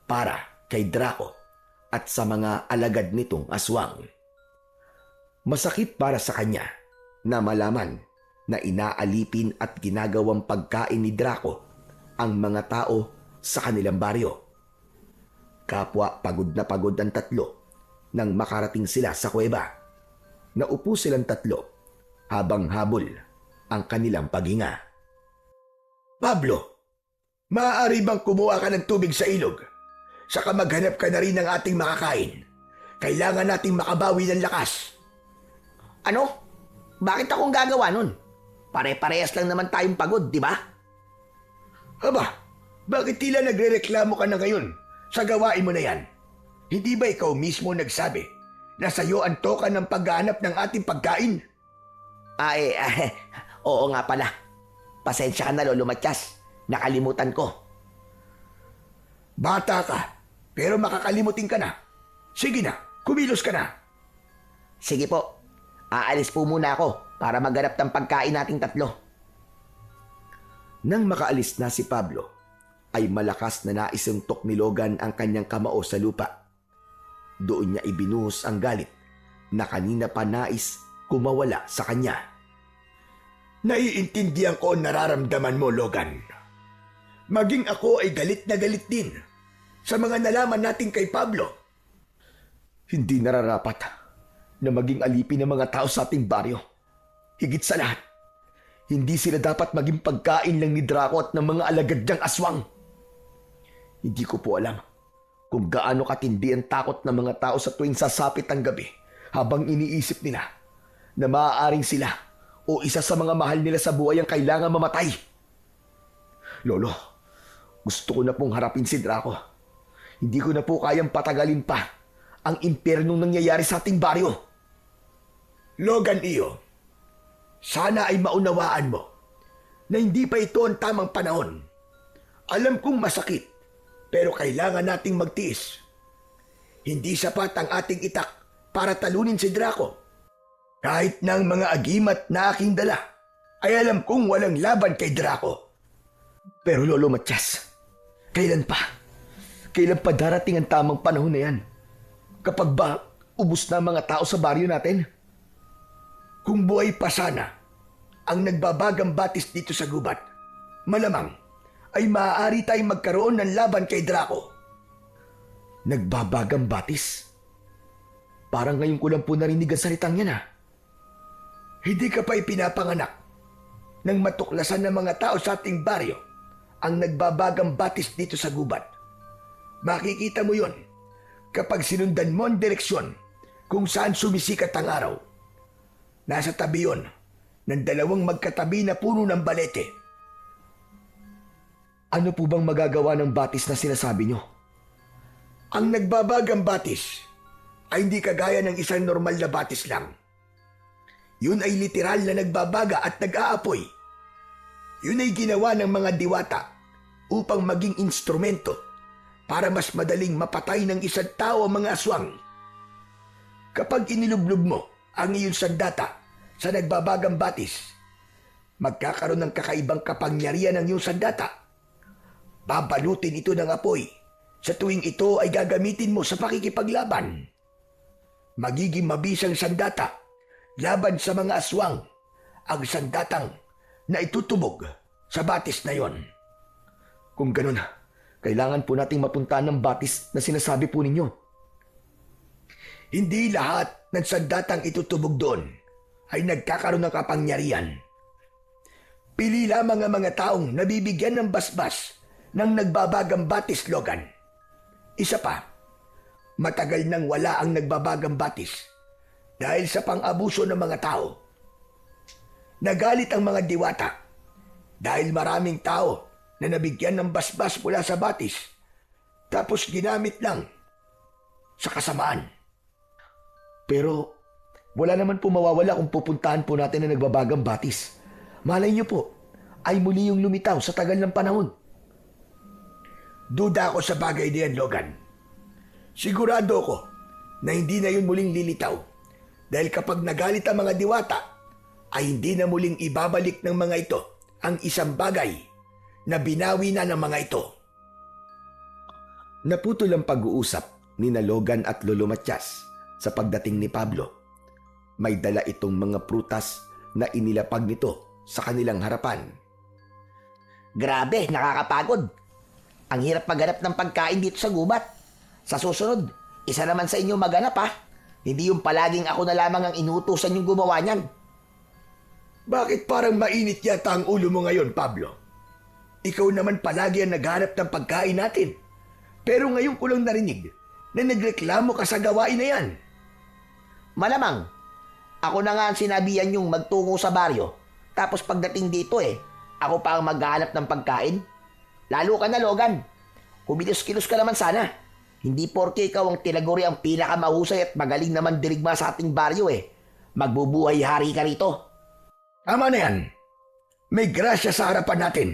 para kay Draco at sa mga alagad nitong aswang. Masakit para sa kanya na malaman na inaalipin at ginagawang pagkain ni Draco ang mga tao sa kanilang baryo. Kapwa pagod na pagod ang tatlo nang makarating sila sa kuweba. Naupo silang tatlo habang habol ang kanilang paghinga. Pablo, maaari bang kumuha ka ng tubig sa ilog? Saka maghanap ka na rin ng ating makakain. Kailangan nating makabawi ng lakas. Ano? Bakit akong gagawa nun? Pare-parehas lang naman tayong pagod, di ba? Aba, bakit tila nagrereklamo ka na ngayon sa gawain mo na yan? Hindi ba ikaw mismo nagsabi na sa'yo ang toka ng paghahanap ng ating pagkain? Oo nga pala. Pasensya ka na, Lolo Matias. Nakalimutan ko. Bata ka, pero makakalimutin ka na. Sige na, kumilos ka na. Sige po, aalis po muna ako para maghanap ng pagkain nating tatlo. Nang makaalis na si Pablo, ay malakas na naisuntok ni Logan ang kanyang kamao sa lupa. Doon niya ibinuhos ang galit na kanina pa nais kumawala sa kanya. Naiintindihan ko ang nararamdaman mo, Logan. Maging ako ay galit na galit din sa mga nalaman natin kay Pablo. Hindi nararapat na maging alipin ng mga tao sa ating baryo. Higit sa lahat, hindi sila dapat maging pagkain lang ni Draco at ng mga alagad niyang aswang. Hindi ko po alam kung gaano katindi ang takot ng mga tao sa tuwing sasapit ang gabi habang iniisip nila na maaaring sila o isa sa mga mahal nila sa buhay ang kailangan mamatay. Lolo, gusto ko na pong harapin si Draco. Hindi ko na po kayang patagalin pa ang impyernong nangyayari sa ating baryo. Logan Iyo, sana ay maunawaan mo na hindi pa ito ang tamang panahon. Alam kong masakit, pero kailangan nating magtiis. Hindi sapat ang ating itak para talunin si Draco. Kahit ng mga agimat na aking dala, ay alam kong walang laban kay Draco. Pero Lolo Matias, kailan pa? Kailan pa darating ang tamang panahon na yan? Kapag ba ubos na ang mga tao sa baryo natin? Kung buhay pa sana ang nagbabagang batis dito sa gubat, malamang ay maaari tayong magkaroon ng laban kay Draco. Nagbabagang batis? Parang ngayon ko lang po narinig ang salitang yan. Hindi ka pa ipinapanganak nang matuklasan ng mga tao sa ating baryo ang nagbabagang batis dito sa gubat. Makikita mo yon kapag sinundan mo ang direksyon kung saan sumisikat ang araw. Nasa tabi yon ng dalawang magkatabi na puno ng balete. Ano po bang magagawa ng batis na sinasabi nyo? Ang nagbabagang batis ay hindi kagaya ng isang normal na batis lang. Yun ay literal na nagbabaga at nag-aapoy. Yun ay ginawa ng mga diwata upang maging instrumento para mas madaling mapatay ng isang tao ang mga aswang. Kapag inilublog mo ang iyong sandata sa nagbabagang batis, magkakaroon ng kakaibang kapangyarihan ng iyong sandata. Babalutin ito ng apoy sa tuwing ito ay gagamitin mo sa pakikipaglaban. Magiging mabisang sandata laban sa mga aswang ang sandatang na itutubog sa batis na yon. Kung ganun, kailangan po nating mapuntahan ng batis na sinasabi po ninyo. Hindi lahat ng sandatang itutubog doon ay nagkakaroon ng kapangyarihan. Pili lamang ang mga taong nabibigyan ng basbas ng nagbabagang batis, Logan. Isa pa, matagal nang wala ang nagbabagang batis dahil sa pang-abuso ng mga tao. Nagalit ang mga diwata dahil maraming tao na nabigyan ng basbas mula sa batis tapos ginamit lang sa kasamaan. Pero wala naman po mawawala kung pupuntahan po natin ang nagbabagang batis. Malay niyo po, ay muli yung lumitaw sa tagal ng panahon. Duda ako sa bagay na yan, Logan. Sigurado ko na hindi na yun muling lilitaw dahil kapag nagalit ang mga diwata ay hindi na muling ibabalik ng mga ito ang isang bagay na binawi na ng mga ito. Naputol ang pag-uusap ni Logan at Lolo Matias sa pagdating ni Pablo. May dala itong mga prutas na inilapag nito sa kanilang harapan. Grabe, nakakapagod. Ang hirap maghanap ng pagkain dito sa gubat. Sa susunod, isa naman sa inyo maghanap ha. Hindi yung palaging ako na lamang ang inutusan yung gumawa niyan. Bakit parang mainit yata ang ulo mo ngayon, Pablo? Ikaw naman palagi ang naghanap ng pagkain natin. Pero ngayon ko lang narinig na nagreklamo ka sa gawain na yan. Malamang, ako na nga ang sinabihan yung magtungo sa baryo. Tapos pagdating dito ako pa ang maghanap ng pagkain. Lalo ka na, Logan. Kumilos-kilos ka naman sana. Hindi porke ikaw ang tinaguri ang pinakamahusay at magaling naman dirigma sa ating baryo magbubuhay hari ka rito. Tama na yan. May grasya sa harapan natin.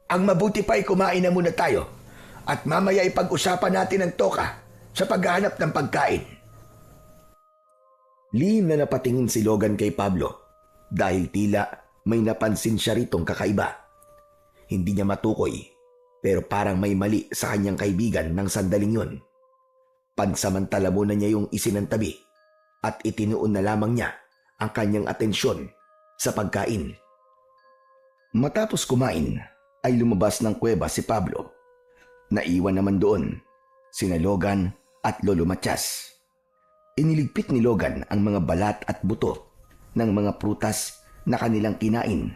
Ang mabuti pa ay kumain na muna tayo at mamaya ipag-usapan natin ang toka sa paghahanap ng pagkain. Lihim na napatingin si Logan kay Pablo dahil tila may napansin siya ritong kakaiba. Hindi niya matukoy pero parang may mali sa kanyang kaibigan ng sandaling yun. Pansamantala muna niya yung isinantabi at itinuon na lamang niya ang kanyang atensyon sa pagkain. Matapos kumain ay lumabas ng kuweba si Pablo. Naiwan naman doon sina Logan at Lolo Matias. Iniligpit ni Logan ang mga balat at buto ng mga prutas na kanilang kinain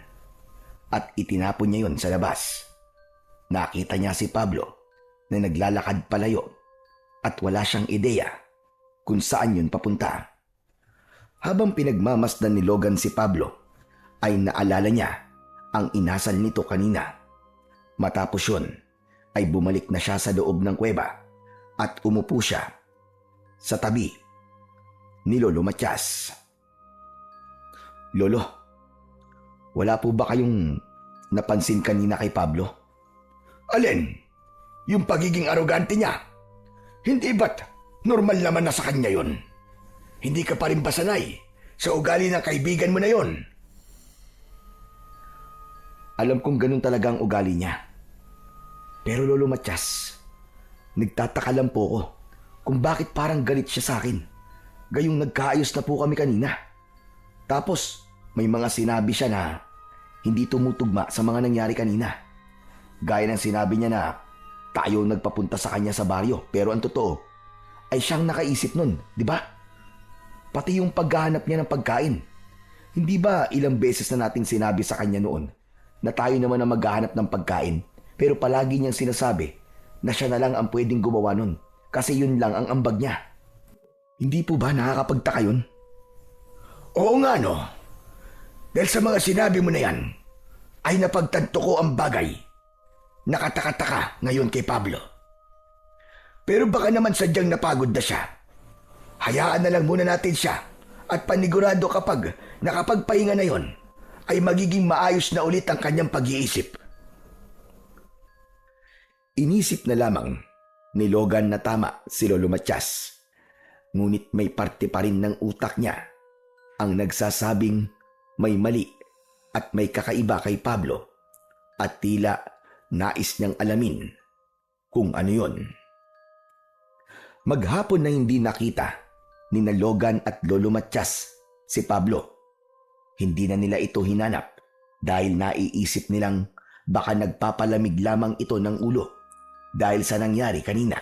at itinapon niya yon sa labas. Nakita niya si Pablo na naglalakad palayo at wala siyang ideya kung saan yun papunta. Habang pinagmamasdan ni Logan si Pablo, ay naalala niya ang inasal nito kanina. Matapos yun, ay bumalik na siya sa loob ng kuweba at umupo siya sa tabi ni Lolo Matias. Lolo, wala po ba kayong napansin kanina kay Pablo? Alin? Yung pagiging arogante niya? Hindi ba't normal naman na sa kanya yun? Hindi ka pa rin ba sanay sa ugali ng kaibigan mo na yun? Alam kong ganun talaga ang ugali niya. Pero Lolo Matias, nagtataka lang po ko kung bakit parang galit siya sa akin. Gayong nagkaayos na po kami kanina. Tapos may mga sinabi siya na hindi tumutugma sa mga nangyari kanina. Gaya ng sinabi niya na tayo nagpapunta sa kanya sa baryo, pero ang totoo ay siyang nakaisip nun, di ba? Pati yung paghahanap niya ng pagkain. Hindi ba ilang beses na nating sinabi sa kanya noon na tayo naman ang maghahanap ng pagkain, pero palagi niyang sinasabi na siya na lang ang pwedeng gumawa nun kasi yun lang ang ambag niya. Hindi po ba nakakapagtaka yun? Oo nga no. Dahil sa mga sinabi mo na yan, ay napagtanto ko ang bagay. Nakataka-taka ngayon kay Pablo. Pero baka naman sadyang napagod na siya. Hayaan na lang muna natin siya at panigurado kapag nakapagpahinga na yon ay magiging maayos na ulit ang kanyang pag-iisip. Inisip na lamang ni Logan na tama si Lolo Matias. Ngunit may parte pa rin ng utak niya ang nagsasabing may mali at may kakaiba kay Pablo at tila nais niyang alamin kung ano yon. Maghapon na hindi nakita ni na Logan at Lolo Matias si Pablo. Hindi na nila ito hinanap dahil naiisip nilang baka nagpapalamig lamang ito ng ulo dahil sa nangyari kanina.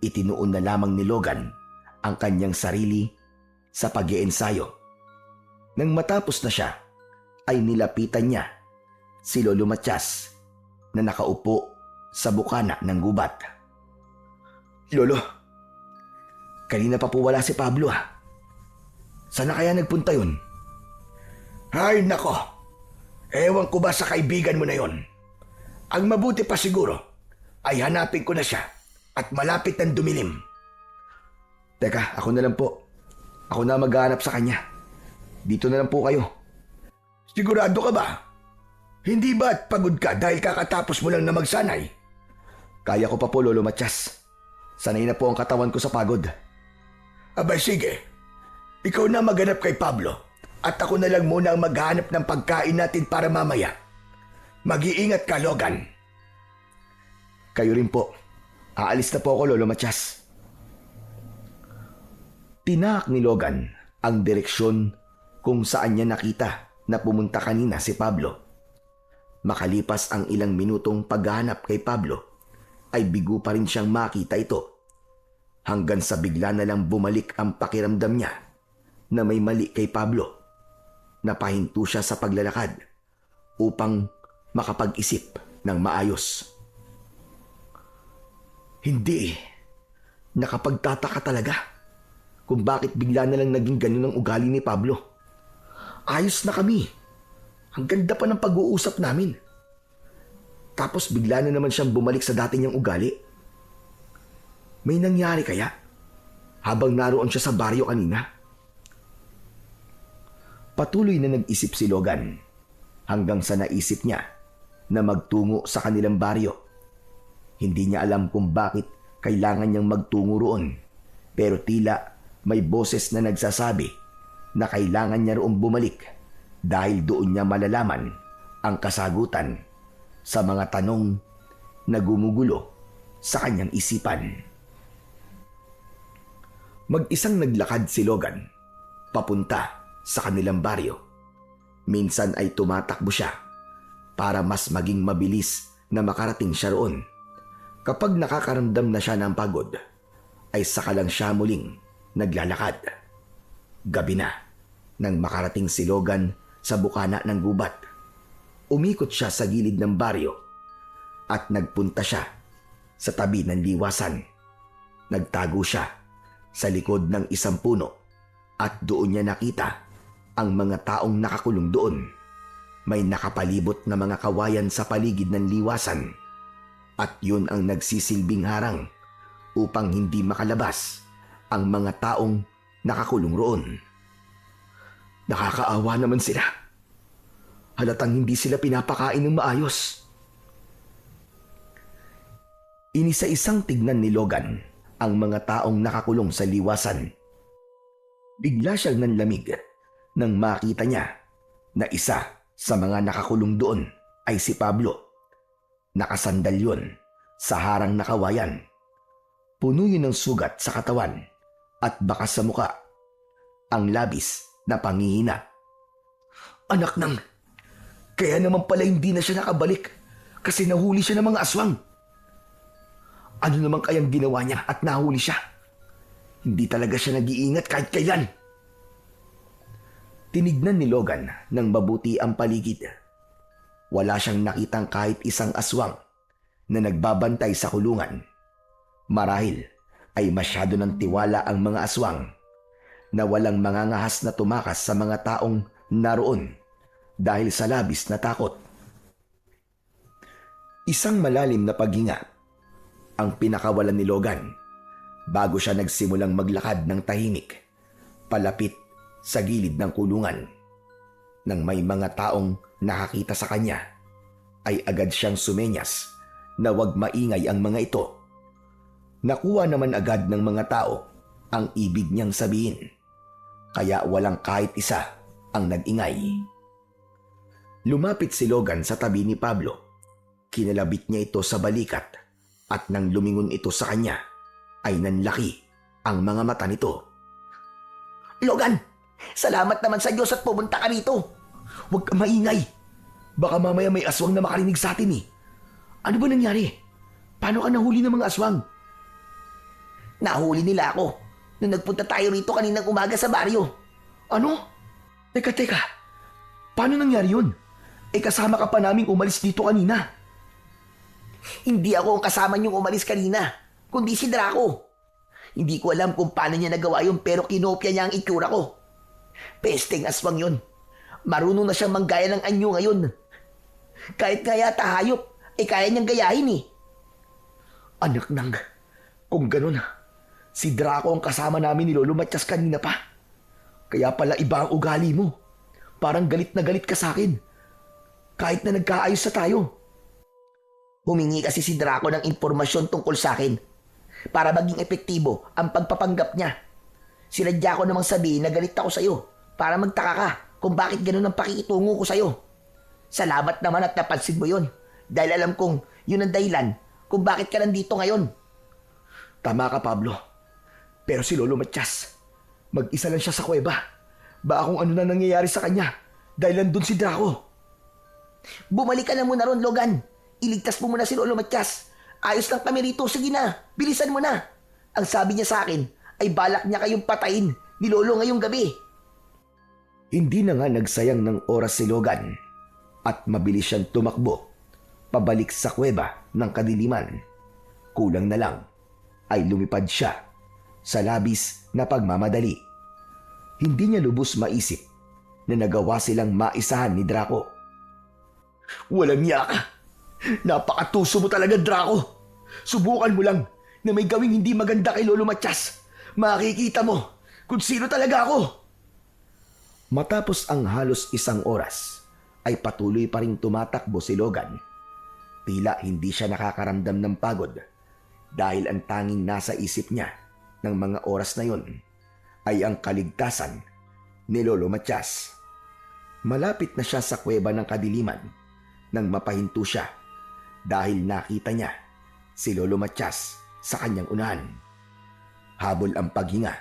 Itinuon na lamang ni Logan ang kanyang sarili sa pag-iensayo. Nang matapos na siya, ay nilapitan niya si Lolo Matias na nakaupo sa bukana ng gubat. Lolo, Kanina pa po wala si Pablo Sana kaya nagpunta yun? ay nako. Ewan ko ba sa kaibigan mo na yon. Ang mabuti pa siguro ay hanapin ko na siya at malapit ng dumilim. Teka, ako na lang po. Ako na maghahanap sa kanya. Dito na lang po kayo. Sigurado ka ba? Hindi ba at pagod ka dahil kakatapos mo lang na magsanay? Kaya ko pa po, Lolo Matias. Sanay na po ang katawan ko sa pagod. Abay sige, ikaw na maghanap kay Pablo at ako na lang muna ang maghanap ng pagkain natin para mamaya. Mag-iingat ka, Logan. Kayo rin po. Aalis na po ako, Lolo Matias. Tinaak ni Logan ang direksyon kung saan niya nakita na pumunta kanina si Pablo. Makalipas ang ilang minutong paghahanap kay Pablo, ay bigo pa rin siyang makita ito. Hanggang sa bigla na lang bumalik ang pakiramdam niya na may mali kay Pablo. Napahinto siya sa paglalakad upang makapag-isip ng maayos. Hindi. Nakapagtataka talaga kung bakit bigla na lang naging ganun ang ugali ni Pablo. Ayos na kami. Ang ganda pa ng pag-uusap namin. Tapos bigla na naman siyang bumalik sa dati niyang ugali. May nangyari kaya habang naroon siya sa baryo kanina? Patuloy na nag-isip si Logan hanggang sa naisip niya na magtungo sa kanilang baryo. Hindi niya alam kung bakit kailangan niyang magtungo roon, pero tila may boses na nagsasabi na kailangan niya roon bumalik dahil doon niya malalaman ang kasagutan sa mga tanong na gumugulo sa kanyang isipan. Mag-isang naglakad si Logan papunta sa kanilang baryo. Minsan ay tumatakbo siya para mas maging mabilis na makarating siya roon. Kapag nakakaramdam na siya ng pagod, ay saka lang siya muling naglalakad. Gabi na nang makarating si Logan sa bukana ng gubat. Umikot siya sa gilid ng baryo at nagpunta siya sa tabi ng liwasan. Nagtago siya sa likod ng isang puno at doon niya nakita ang mga taong nakakulong doon. May nakapalibot na mga kawayan sa paligid ng liwasan at yun ang nagsisilbing harang upang hindi makalabas ang mga taong nakakulong roon. Nakakaawa naman sila. Halatang hindi sila pinapakain ng maayos. Inisa-isang tignan ni Logan ang mga taong nakakulong sa liwasan. Bigla siyang nanlamig nang makita niya na isa sa mga nakakulong doon ay si Pablo. Nakasandal yun sa harang na kawayan. Puno yun ng sugat sa katawan at bakas sa muka. Ang labis na panghihina. Anak ng... Kaya naman pala hindi na siya nakabalik kasi nahuli siya ng mga aswang. Ano naman kayang ginawa niya at nahuli siya? Hindi talaga siya nag-iingat kahit kailan. Tinignan ni Logan ng mabuti ang paligid. Wala siyang nakitang kahit isang aswang na nagbabantay sa kulungan. Marahil ay masyado ng tiwala ang mga aswang na walang mangangahas na tumakas sa mga taong naroon dahil sa labis na takot. Isang malalim na paghinga ang pinakawalan ni Logan bago siya nagsimulang maglakad ng tahimik palapit sa gilid ng kulungan. Nang may mga taong nakakita sa kanya, ay agad siyang sumenyas na huwag maingay ang mga ito. Nakuha naman agad ng mga tao ang ibig niyang sabihin, kaya walang kahit isa ang nag-ingay. Lumapit si Logan sa tabi ni Pablo. Kinalabit niya ito sa balikat at nang lumingon ito sa kanya, ay nanlaki ang mga mata nito. Logan, salamat naman sa Diyos at pumunta ka rito. Huwag ka maingay. Baka mamaya may aswang na makarinig sa atin eh. Ano ba nangyari? Paano ka nahuli ng mga aswang? Nahuli nila ako nung nagpunta tayo rito kaninang umaga sa baryo. Ano? Teka. Paano nangyari yun? Kasama ka pa naming umalis dito kanina. Hindi ako ang kasama niyong umalis kanina, kundi si Draco. Hindi ko alam kung paano niya nagawa yun pero kinopya niya ang itsura ko. Pesteng aswang yun. Marunong na siyang manggaya ng anyo ngayon. Kahit nga yata hayop, kaya niyang gayahin eh. Anak nang, kung ganun, si Draco ang kasama namin ni Lolo Matias kanina pa. Kaya pala iba ang ugali mo. Parang galit na galit ka sa akin. Kahit na nagkaayos na tayo. Humingi kasi si Draco ng impormasyon tungkol sa akin para maging epektibo ang pagpapanggap niya. Sinadya ko namang sabihin na galit ako sa'yo para magtaka ka kung bakit ganun ang pakikitungo ko sa'yo. Salamat naman at napansin mo yun dahil alam kong yun ang dahilan kung bakit ka nandito ngayon. Tama ka, Pablo. Pero si Lolo Matias, mag-isa lang siya sa kuweba. Baka kung ano na nangyayari sa kanya dahil nandun si Draco. Bumalik ka na muna ron, Logan. Iligtas mo muna si Lolo Matias. Ayos lang kami rito. Sige na, bilisan mo na. Ang sabi niya sa akin ay balak niya kayong patayin ni Lolo ngayong gabi. Hindi na nga nagsayang ng oras si Logan at mabilis siyang tumakbo pabalik sa kuweba ng kadiliman. Kulang na lang ay lumipad siya sa labis na pagmamadali. Hindi niya lubos maisip na nagawa silang maisahan ni Draco. Walang niya ka! Napakatuso mo talaga, Draco! Subukan mo lang na may gawing hindi maganda kay Lolo Matias. Makikita mo kung sino talaga ako! Matapos ang halos isang oras, ay patuloy pa ring tumatakbo si Logan. Tila hindi siya nakakaramdam ng pagod dahil ang tanging nasa isip niya ng mga oras na yon ay ang kaligtasan ni Lolo Matias. Malapit na siya sa kuweba ng kadiliman nang mapahinto siya dahil nakita niya si Lolo Matias sa kanyang unahan. Habol ang paghinga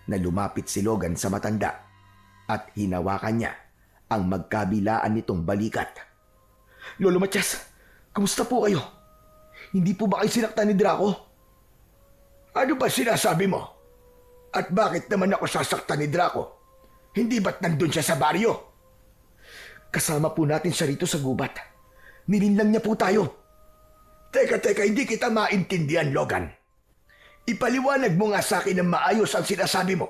na lumapit si Logan sa matanda at hinawakan niya ang magkabilaan nitong balikat. Lolo Matias, kamusta po kayo? Hindi po ba kayo sinaktan ni Draco? Ano ba sinasabi mo? At bakit naman ako sasaktan ni Draco? Hindi ba't nandun siya sa baryo? Kasama po natin siya rito sa gubat. Nilinlang niya po tayo. Teka, hindi kita maintindihan, Logan. Ipaliwanag mo nga sa akin ng maayos ang sinasabi mo.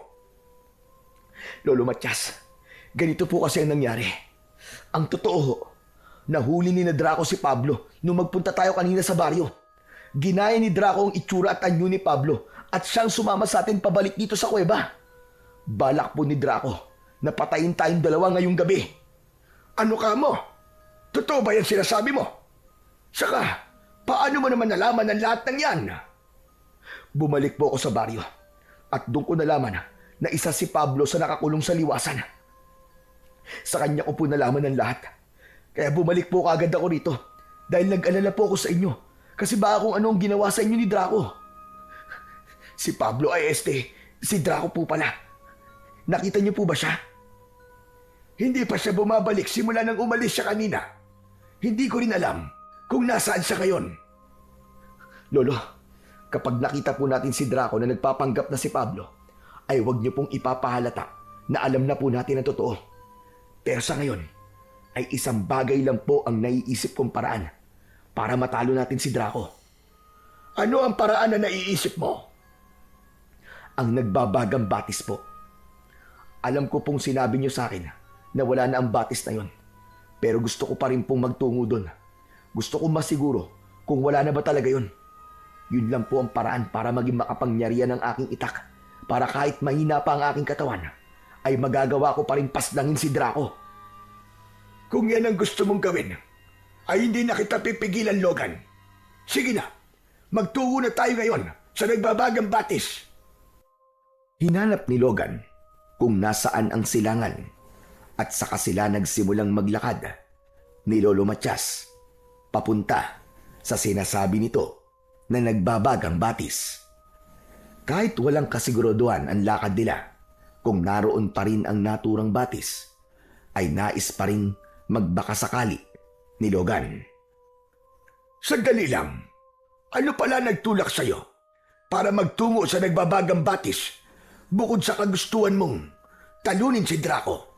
Lolo Matias, ganito po kasi ang nangyari. Ang totoo, nahuli ni Draco si Pablo nung magpunta tayo kanina sa baryo. Ginaya ni Draco ang itsura at anyo ni Pablo at siyang sumama sa atin pabalik dito sa kuweba. Balak po ni Draco na patayin tayong dalawa ngayong gabi. Ano ka mo? Totoo ba yan sinasabi mo? Saka, paano mo naman nalaman ang lahat ng yan? Bumalik po ako sa baryo at doon ko nalaman na isa si Pablo sa nakakulong sa liwasan. Sa kanya ko po nalaman ang lahat. Kaya bumalik po kaagad ako rito dahil nag-alala po ako sa inyo kasi baka kung ano ang ginawa sa inyo ni Draco. Si Pablo ay si Draco po pala. Nakita niyo po ba siya? Hindi pa siya bumabalik simula nang umalis siya kanina. Hindi ko rin alam kung nasaan siya ngayon. Lolo, kapag nakita po natin si Draco na nagpapanggap na si Pablo, ay huwag niyo pong ipapahalata na alam na po natin ang totoo. Pero sa ngayon, ay isang bagay lang po ang naiisip kong paraan para matalo natin si Draco. Ano ang paraan na naiisip mo? Ang nagbabagang batis po. Alam ko pong sinabi niyo sa akin na wala na ang batis na yon. Pero gusto ko pa rin pong magtungo doon. Gusto kong masiguro kung wala na ba talaga yon. Yun lang po ang paraan para maging makapangyarihan ng aking itak. Para kahit mahina pa ang aking katawan, ay magagawa ko pa rin paslangin si Draco. Kung yan ang gusto mong gawin, ay hindi na kita pipigilan, Logan. Sige na, magtungo na tayo ngayon sa nagbabagang batis. Hinanap ni Logan kung nasaan ang silangan at saka sila nagsimulang maglakad ni Lolo Matias papunta sa sinasabi nito na nagbabagang batis. Kahit walang kasiguraduhan ang lakad nila kung naroon pa rin ang naturang batis, ay nais pa rin magbakasakali ni Logan. Sandali lang, ano pala nagtulak sa'yo para magtungo sa nagbabagang batis bukod sa kagustuhan mong talunin si Draco?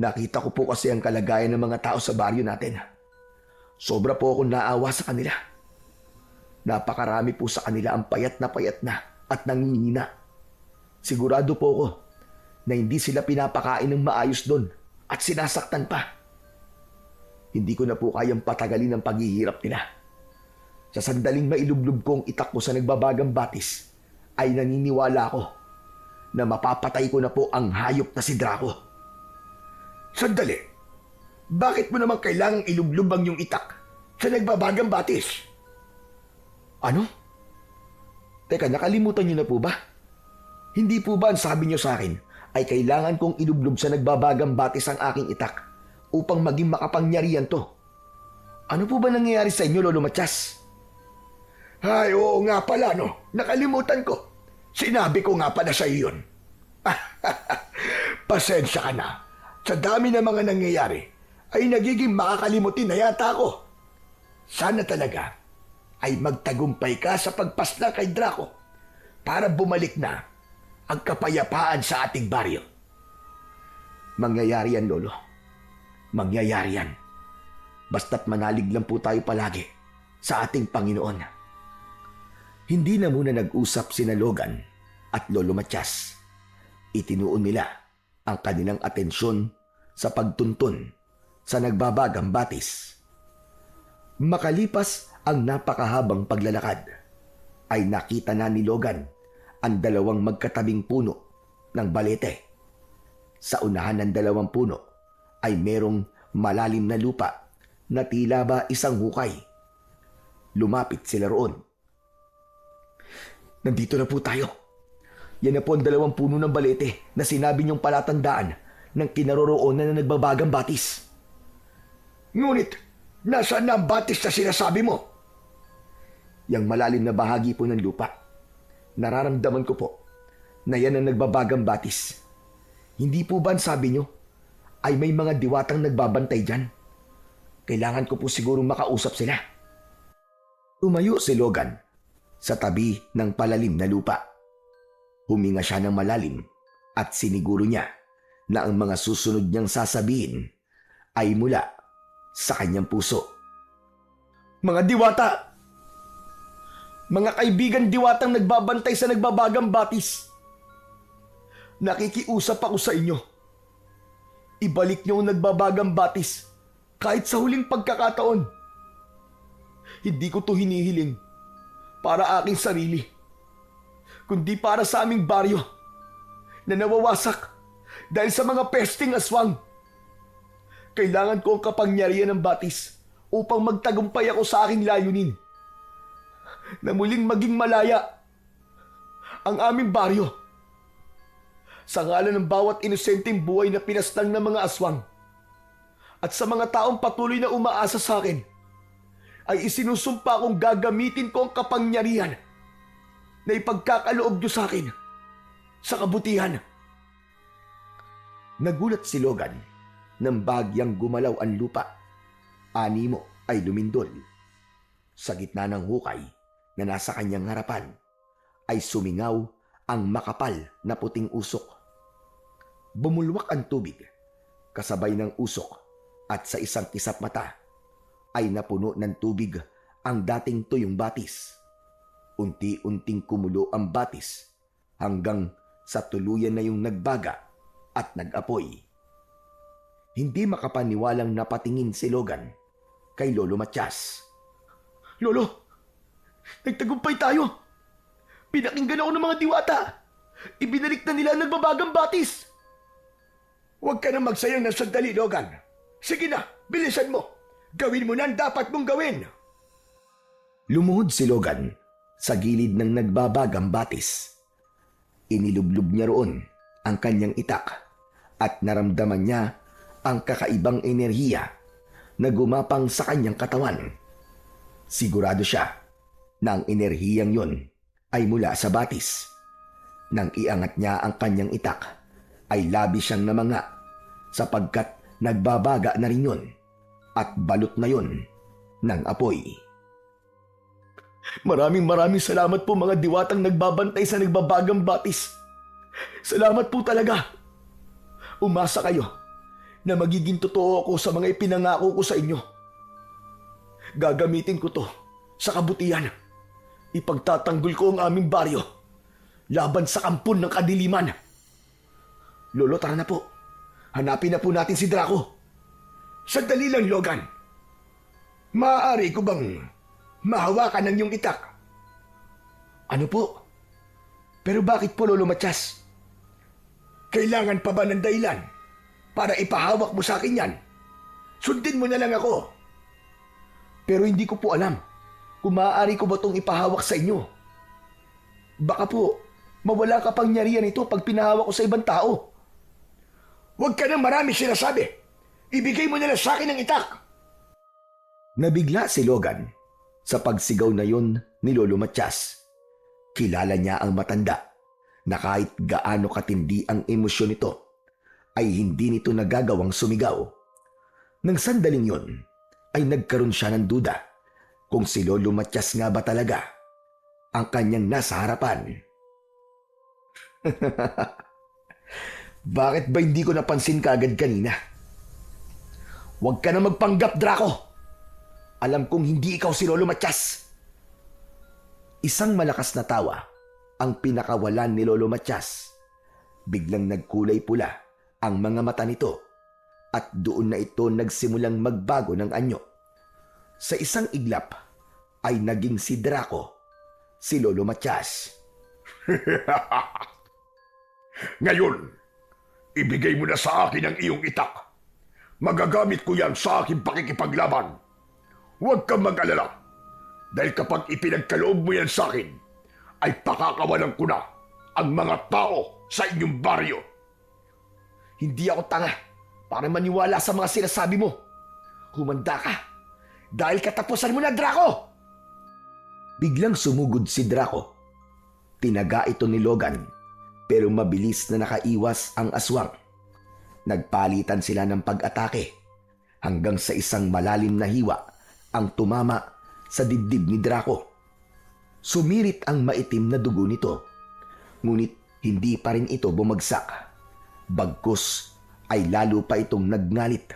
Nakita ko po kasi ang kalagayan ng mga tao sa baryo natin. Sobra po akong naawa sa kanila. Napakarami po sa kanila ang payat na at nangihina. Sigurado po ako na hindi sila pinapakain ng maayos doon at sinasaktan pa. Hindi ko na po kayang patagalin ang paghihirap nila. Sa sandaling mailublob kong itak ko sa nagbabagang batis, ay naniniwala ako na mapapatay ko na po ang hayop na si Draco. Sandali, bakit mo naman kailangang ilublob ang iyong itak sa nagbabagang batis? Ano? Teka, nakalimutan niyo na po ba? Hindi po ba ang sabi niyo sa akin ay kailangan kong ilublob sa nagbabagang batis ang aking itak upang maging makapangyarihan to? Ano po ba nangyayari sa inyo, Lolo Matias? Ay, oo nga pala, no. Nakalimutan ko. Sinabi ko nga pala sa iyo yun. Pasensya ka na. Sa dami ng mga nangyayari, ay nagiging makakalimutin na yata ako. Sana talaga ay magtagumpay ka sa pagpasla kay Draco para bumalik na ang kapayapaan sa ating baryo. Mangyayari yan, Lolo. Mangyayari yan. Basta't manalig lang po tayo palagi sa ating Panginoon. Hindi na muna nag-usap sina Logan at Lolo Matias. Itinuon nila ang kanilang atensyon sa pagtuntun sa nagbabagang batis. Makalipas ang napakahabang paglalakad, ay nakita na ni Logan ang dalawang magkatabing puno ng balete. Sa unahan ng dalawang puno ay merong malalim na lupa na tila ba isang hukay. Lumapit sila roon. Nandito na po tayo. Yan na po ang dalawang puno ng balete na sinabi niyong palatandaan ng kinaroroonan na nagbabagang batis. Ngunit, nasaan na ang batis na sinasabi mo? Yang malalim na bahagi po ng lupa. Nararamdaman ko po na yan ang nagbabagang batis. Hindi po ba sabi nyo ay may mga diwatang nagbabantay dyan? Kailangan ko po sigurong makausap sila. Tumayo si Logan sa tabi ng palalim na lupa. Huminga siya ng malalim at siniguro niya na ang mga susunod niyang sasabihin ay mula sa kanyang puso. Mga diwata! Mga kaibigan diwatang nagbabantay sa nagbabagang batis. Nakikiusap ako sa inyo. Ibalik niyo ang nagbabagang batis kahit sa huling pagkakataon. Hindi ko to hinihiling para aking sarili, kundi para sa aming baryo na nawawasak dahil sa mga pesting aswang. Kailangan ko ang kapangyarihan ng batis upang magtagumpay ako sa aking layunin na muling maging malaya ang aming baryo sa ngalan ng bawat inosenteng buhay na pinaslang ng mga aswang at sa mga taong patuloy na umaasa sa akin, ay isinusumpa kong gagamitin ko ang kapangyarihan na ipagkakaloob niyo sa akin sa kabutihan. Nagulat si Logan nang bagyang gumalaw ang lupa. Animo ay lumindol. Sa gitna ng hukay na nasa kanyang harapan ay sumingaw ang makapal na puting usok. Bumulwak ang tubig kasabay ng usok at sa isang kisap mata ay napuno ng tubig ang dating tuyong batis. Unti-unting kumulo ang batis hanggang sa tuluyan na yung nagbaga at nag-apoy. Hindi makapaniwalang napatingin si Logan kay Lolo Matias. Lolo, nagtagumpay tayo. Pinakinggan ako ng mga diwata. Ibinalik na nila ang nagbabagang batis. Huwag ka na magsayang ng sandali, Logan. Sige na, bilisan mo. Gawin mo na ang dapat mong gawin. Lumuhod si Logan sa gilid ng nagbabagang batis. Inilublub niya roon ang kanyang itak at naramdaman niya ang kakaibang enerhiya na gumapang sa kanyang katawan. Sigurado siya na ang enerhiyang yon ay mula sa batis. Nang iangat niya ang kanyang itak, ay labis siyang namanga sapagkat nagbabaga na rin yun at balot na yun ng apoy. Maraming salamat po mga diwatang nagbabantay sa nagbabagang batis. Salamat po talaga. Umasa kayo na magiging totoo ako sa mga ipinangako ko sa inyo. Gagamitin ko to sa kabutihan. Ipagtatanggol ko ang aming baryo laban sa kampon ng kadiliman. Lolo, tara na po. Hanapin na po natin si Draco. Sandali lang, Logan. Maaari ko bang mahawakan ng iyong itak? Ano po? Pero bakit po, Lolo Matias? Kailangan pa ba ng dahilan para ipahawak mo sa akin yan? Sundin mo na lang ako. Pero hindi ko po alam kung maaari ko ba itong ipahawak sa inyo. Baka po, mawala kapangyarihan ito pag pinahawak ko sa ibang tao. Huwag ka nang marami sinasabi. Ibigay mo na lang sa akin ang itak. Nabigla si Logan sa pagsigaw na yun ni Lolo Matias. Kilala niya ang matanda na kahit gaano katindi ang emosyon nito, ay hindi nito nagagawang sumigaw. Nang sandaling yun, ay nagkaroon siya ng duda kung si Lolo Matias nga ba talaga ang kanyang nasa harapan. Bakit ba hindi ko napansin kaagad kanina? Huwag ka na magpanggap, Draco. Alam kong hindi ikaw si Lolo Matias. Isang malakas na tawa ang pinakawalan ni Lolo Matias. Biglang nagkulay pula ang mga mata nito at doon na ito nagsimulang magbago ng anyo. Sa isang iglap ay naging si Draco, si Lolo Matias. Ngayon, ibigay mo na sa akin ang iyong itak. Magagamit ko yan sa aking pakikipaglaban. Huwag kang mag-alala. Dahil kapag ipinagkaloob mo yan sa akin, ay pakakawalan ko na ang mga tao sa inyong baryo. Hindi ako tanga para maniwala sa mga sinasabi mo. Humanda ka. Dahil katapusan mo na, Draco! Biglang sumugod si Draco. Tinaga ito ni Logan, pero mabilis na nakaiwas ang aswang. Nagpalitan sila ng pag-atake hanggang sa isang malalim na hiwa ang tumama sa dibdib ni Draco. Sumirit ang maitim na dugo nito, ngunit hindi pa rin ito bumagsak. Bagkus ay lalo pa itong nagngalit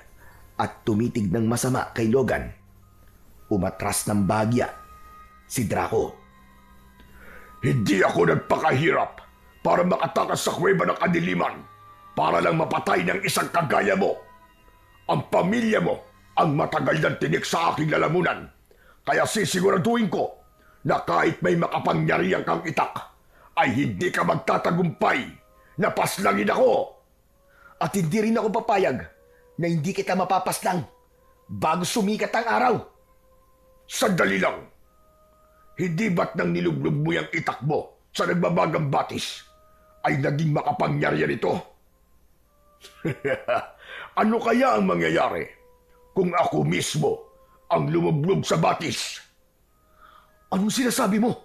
at tumitig ng masama kay Logan. Umatras ng bahagya si Draco. Hindi ako nagpakahirap para makatakas sa kuweba ng kadiliman para lang mapatay ng isang kagaya mo. Ang pamilya mo ang matagal ng tinik sa aking lalamunan. Kaya sisiguraduhin ko na kahit may makapangyarihan kang itak, ay hindi ka magtatagumpay na paslangin ako. At hindi rin ako papayag na hindi kita mapapaslang bago sumikat ang araw. Sandali lang. Hindi ba't nang nilublog mo yung itak mo sa nagbabagang batis ay naging makapangyarihan ito? Ano kaya ang mangyayari kung ako mismo ang lumublog sa batis? Anong sinasabi mo?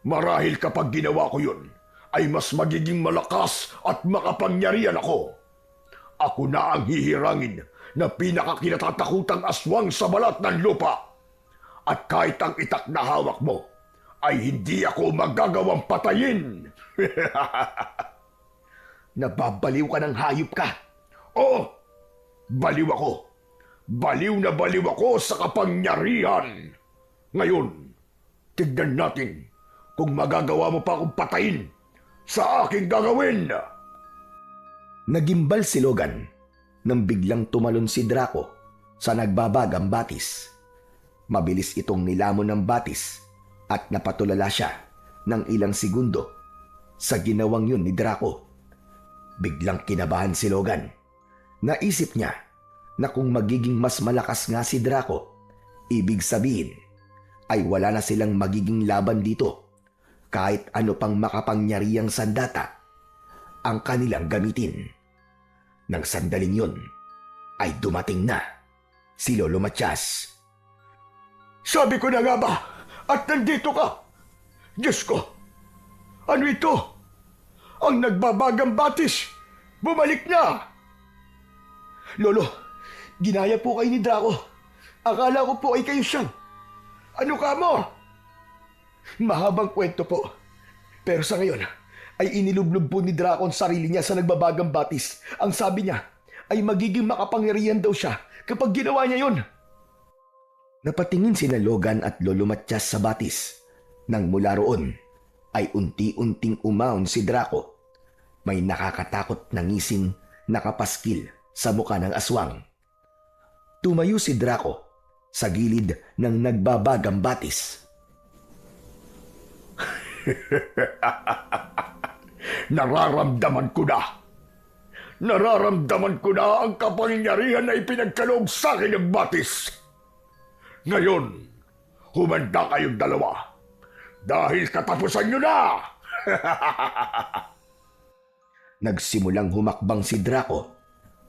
Marahil kapag ginawa ko yun, ay mas magiging malakas at makapangyarihan ako. Ako na ang hihirangin na pinakakinatatakutang aswang sa balat ng lupa. At kahit ang itak na hawak mo, ay hindi ako magagawang patayin. Nababaliw ka ng hayop ka. Oo, baliw ako. Baliw na baliw ako sa kapangyarihan. Ngayon, tignan natin kung magagawa mo pa akong patayin sa aking gagawin. Nagimbal si Logan nang biglang tumalon si Draco sa nagbabagang batis. Mabilis itong nilamon ng batis at napatulala siya ng ilang segundo sa ginawang yun ni Draco. Biglang kinabahan si Logan. Naisip niya na kung magiging mas malakas nga si Draco, ibig sabihin ay wala na silang magiging laban dito kahit ano pang makapangyarihang sandata ang kanilang gamitin. Nang sandaling yun ay dumating na si Lolo Matias. Sabi ko na nga ba at nandito ka? Diyos ko, ano ito? Ang nagbabagang batis, bumalik na! Lolo, ginaya po kayo ni Draco. Akala ko po ay kayo siyang. Ano ka mo? Mahabang kwento po. Pero sa ngayon, ay inilublob po ni Draco ang sarili niya sa nagbabagang batis. Ang sabi niya ay magiging makapangyarihan daw siya kapag ginawa niya yon. Napatingin sina Logan at Lolo Matias sa batis. Nang mula roon ay unti-unting umaon si Draco. May nakakatakot na ngising nakapaskil sa muka ng aswang. Tumayo si Draco sa gilid ng nagbabagang batis. Nararamdaman ko na. Nararamdaman ko na ang kapangyarihan na ipinagkaloob sa akin ng batis. Ngayon, humanda kayong dalawa. Dahil katapusan nyo na! Nagsimulang humakbang si Draco,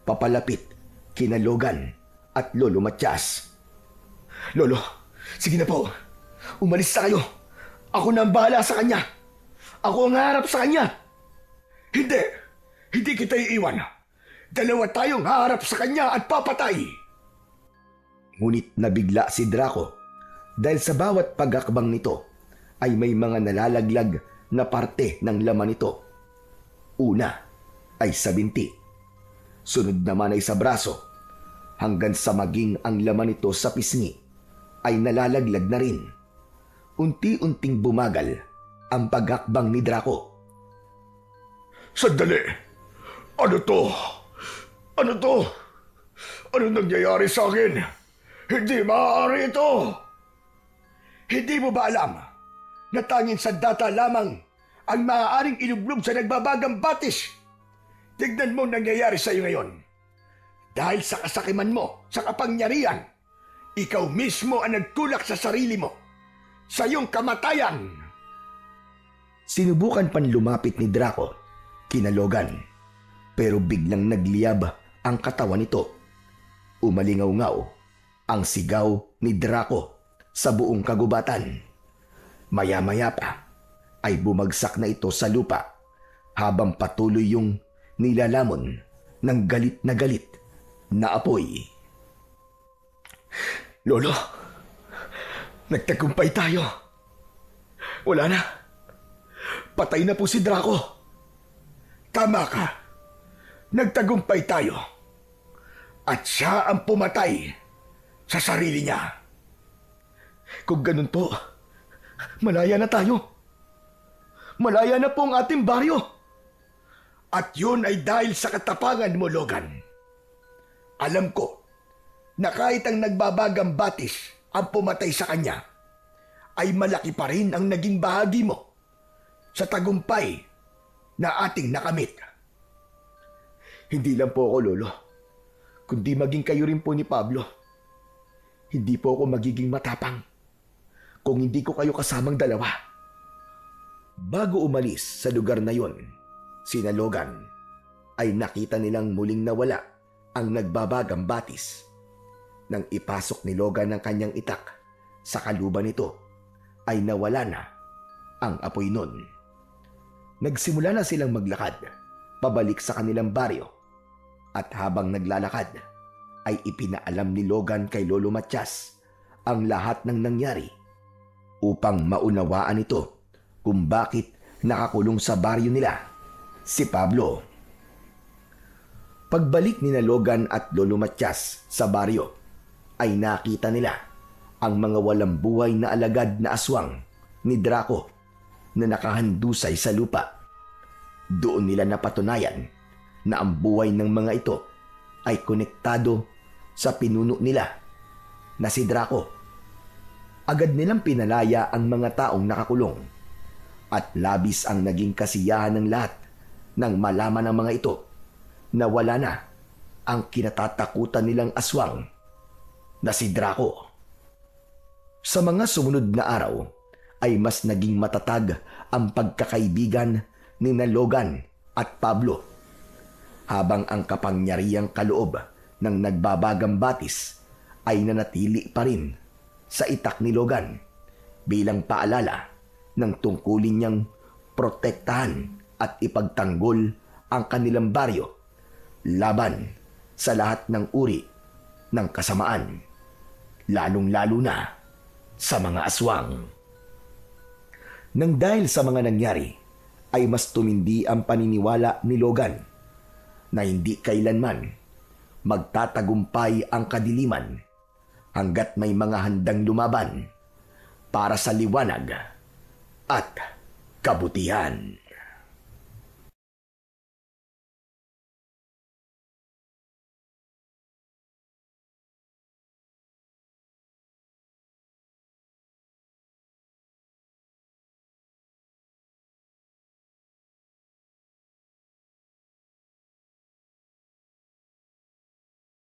papalapit kina Logan at Lolo Matias. Lolo, sige na po. Umalis na kayo. Ako na ang bahala sa kanya. Ako ang harap sa kanya. Hindi! Hindi kita iiwan. Dalawa tayong haharap sa kanya at papatay. Ngunit nabigla si Draco dahil sa bawat pagakbang nito ay may mga nalalaglag na parte ng laman nito. Una ay sa binti. Sunod naman ay sa braso. Hanggang sa maging ang laman nito sa pisngi ay nalalaglag na rin. Unti-unting bumagal ang pagakbang ni Draco. Sandali! Ano to? Ano to? Ano nangyayari sa akin? Hindi maaari ito! Hindi mo ba alam na tanging sandata lamang ang maaaring ilublob sa nagbabagang batis? Tignan mo nangyayari sa iyo ngayon. Dahil sa kasakiman mo, sa kapangyarihan, ikaw mismo ang nagtulak sa sarili mo, sa iyong kamatayan. Sinubukan pan lumapit ni Draco kina Logan, pero biglang nagliyab ang katawan nito. Umalingaw-ngaw ang sigaw ni Draco sa buong kagubatan. Maya-maya pa ay bumagsak na ito sa lupa habang patuloy yung nilalamon ng galit na apoy. Lolo, nagtagumpay tayo. Wala na. Patay na po si Draco. Tama ka. Nagtagumpay tayo. At siya ang pumatay sa sarili niya. Kung ganun po, malaya na tayo. Malaya na po ang ating baryo. At yun ay dahil sa katapangan mo, Logan. Alam ko na kahit ang nagbabagang batis ang pumatay sa kanya, ay malaki pa rin ang naging bahagi mo sa tagumpay na ating nakamit. Hindi lang po ako, Lolo, kundi maging kayo rin po ni Pablo. Hindi po ako magiging matapang kung hindi ko kayo kasamang dalawa. Bago umalis sa lugar na yon, sina Logan ay nakita nilang muling nawala ang nagbabagang batis. Nang ipasok ni Logan ang kanyang itak sa kaluban nito, ay nawala na ang apoy nun. Nagsimula na silang maglakad pabalik sa kanilang baryo, at habang naglalakad ay ipinaalam ni Logan kay Lolo Matias ang lahat ng nangyari upang maunawaan ito kung bakit nakakulong sa baryo nila si Pablo. Pagbalik ni Logan at Lolo Matias sa baryo, ay nakita nila ang mga walang buhay na alagad na aswang ni Draco na nakahandusay sa lupa. Doon nila napatunayan na ang buhay ng mga ito ay konektado sa pinuno nila na si Draco. Agad nilang pinalaya ang mga taong nakakulong at labis ang naging kasiyahan ng lahat nang malaman ng mga ito na wala na ang kinatatakutan nilang aswang na si Draco. Sa mga sumunod na araw ay mas naging matatag ang pagkakaibigan ni Logan at Pablo, habang ang kapangyarihang kaloob ng nagbabagang batis ay nanatili pa rin sa itak ni Logan bilang paalala ng tungkulin niyang protektahan at ipagtanggol ang kanilang baryo laban sa lahat ng uri ng kasamaan, lalong-lalo na sa mga aswang. Nang dahil sa mga nangyari, ay mas tumindi ang paniniwala ni Logan na hindi kailanman magtatagumpay ang kadiliman hanggat may mga handang lumaban para sa liwanag at kabutihan.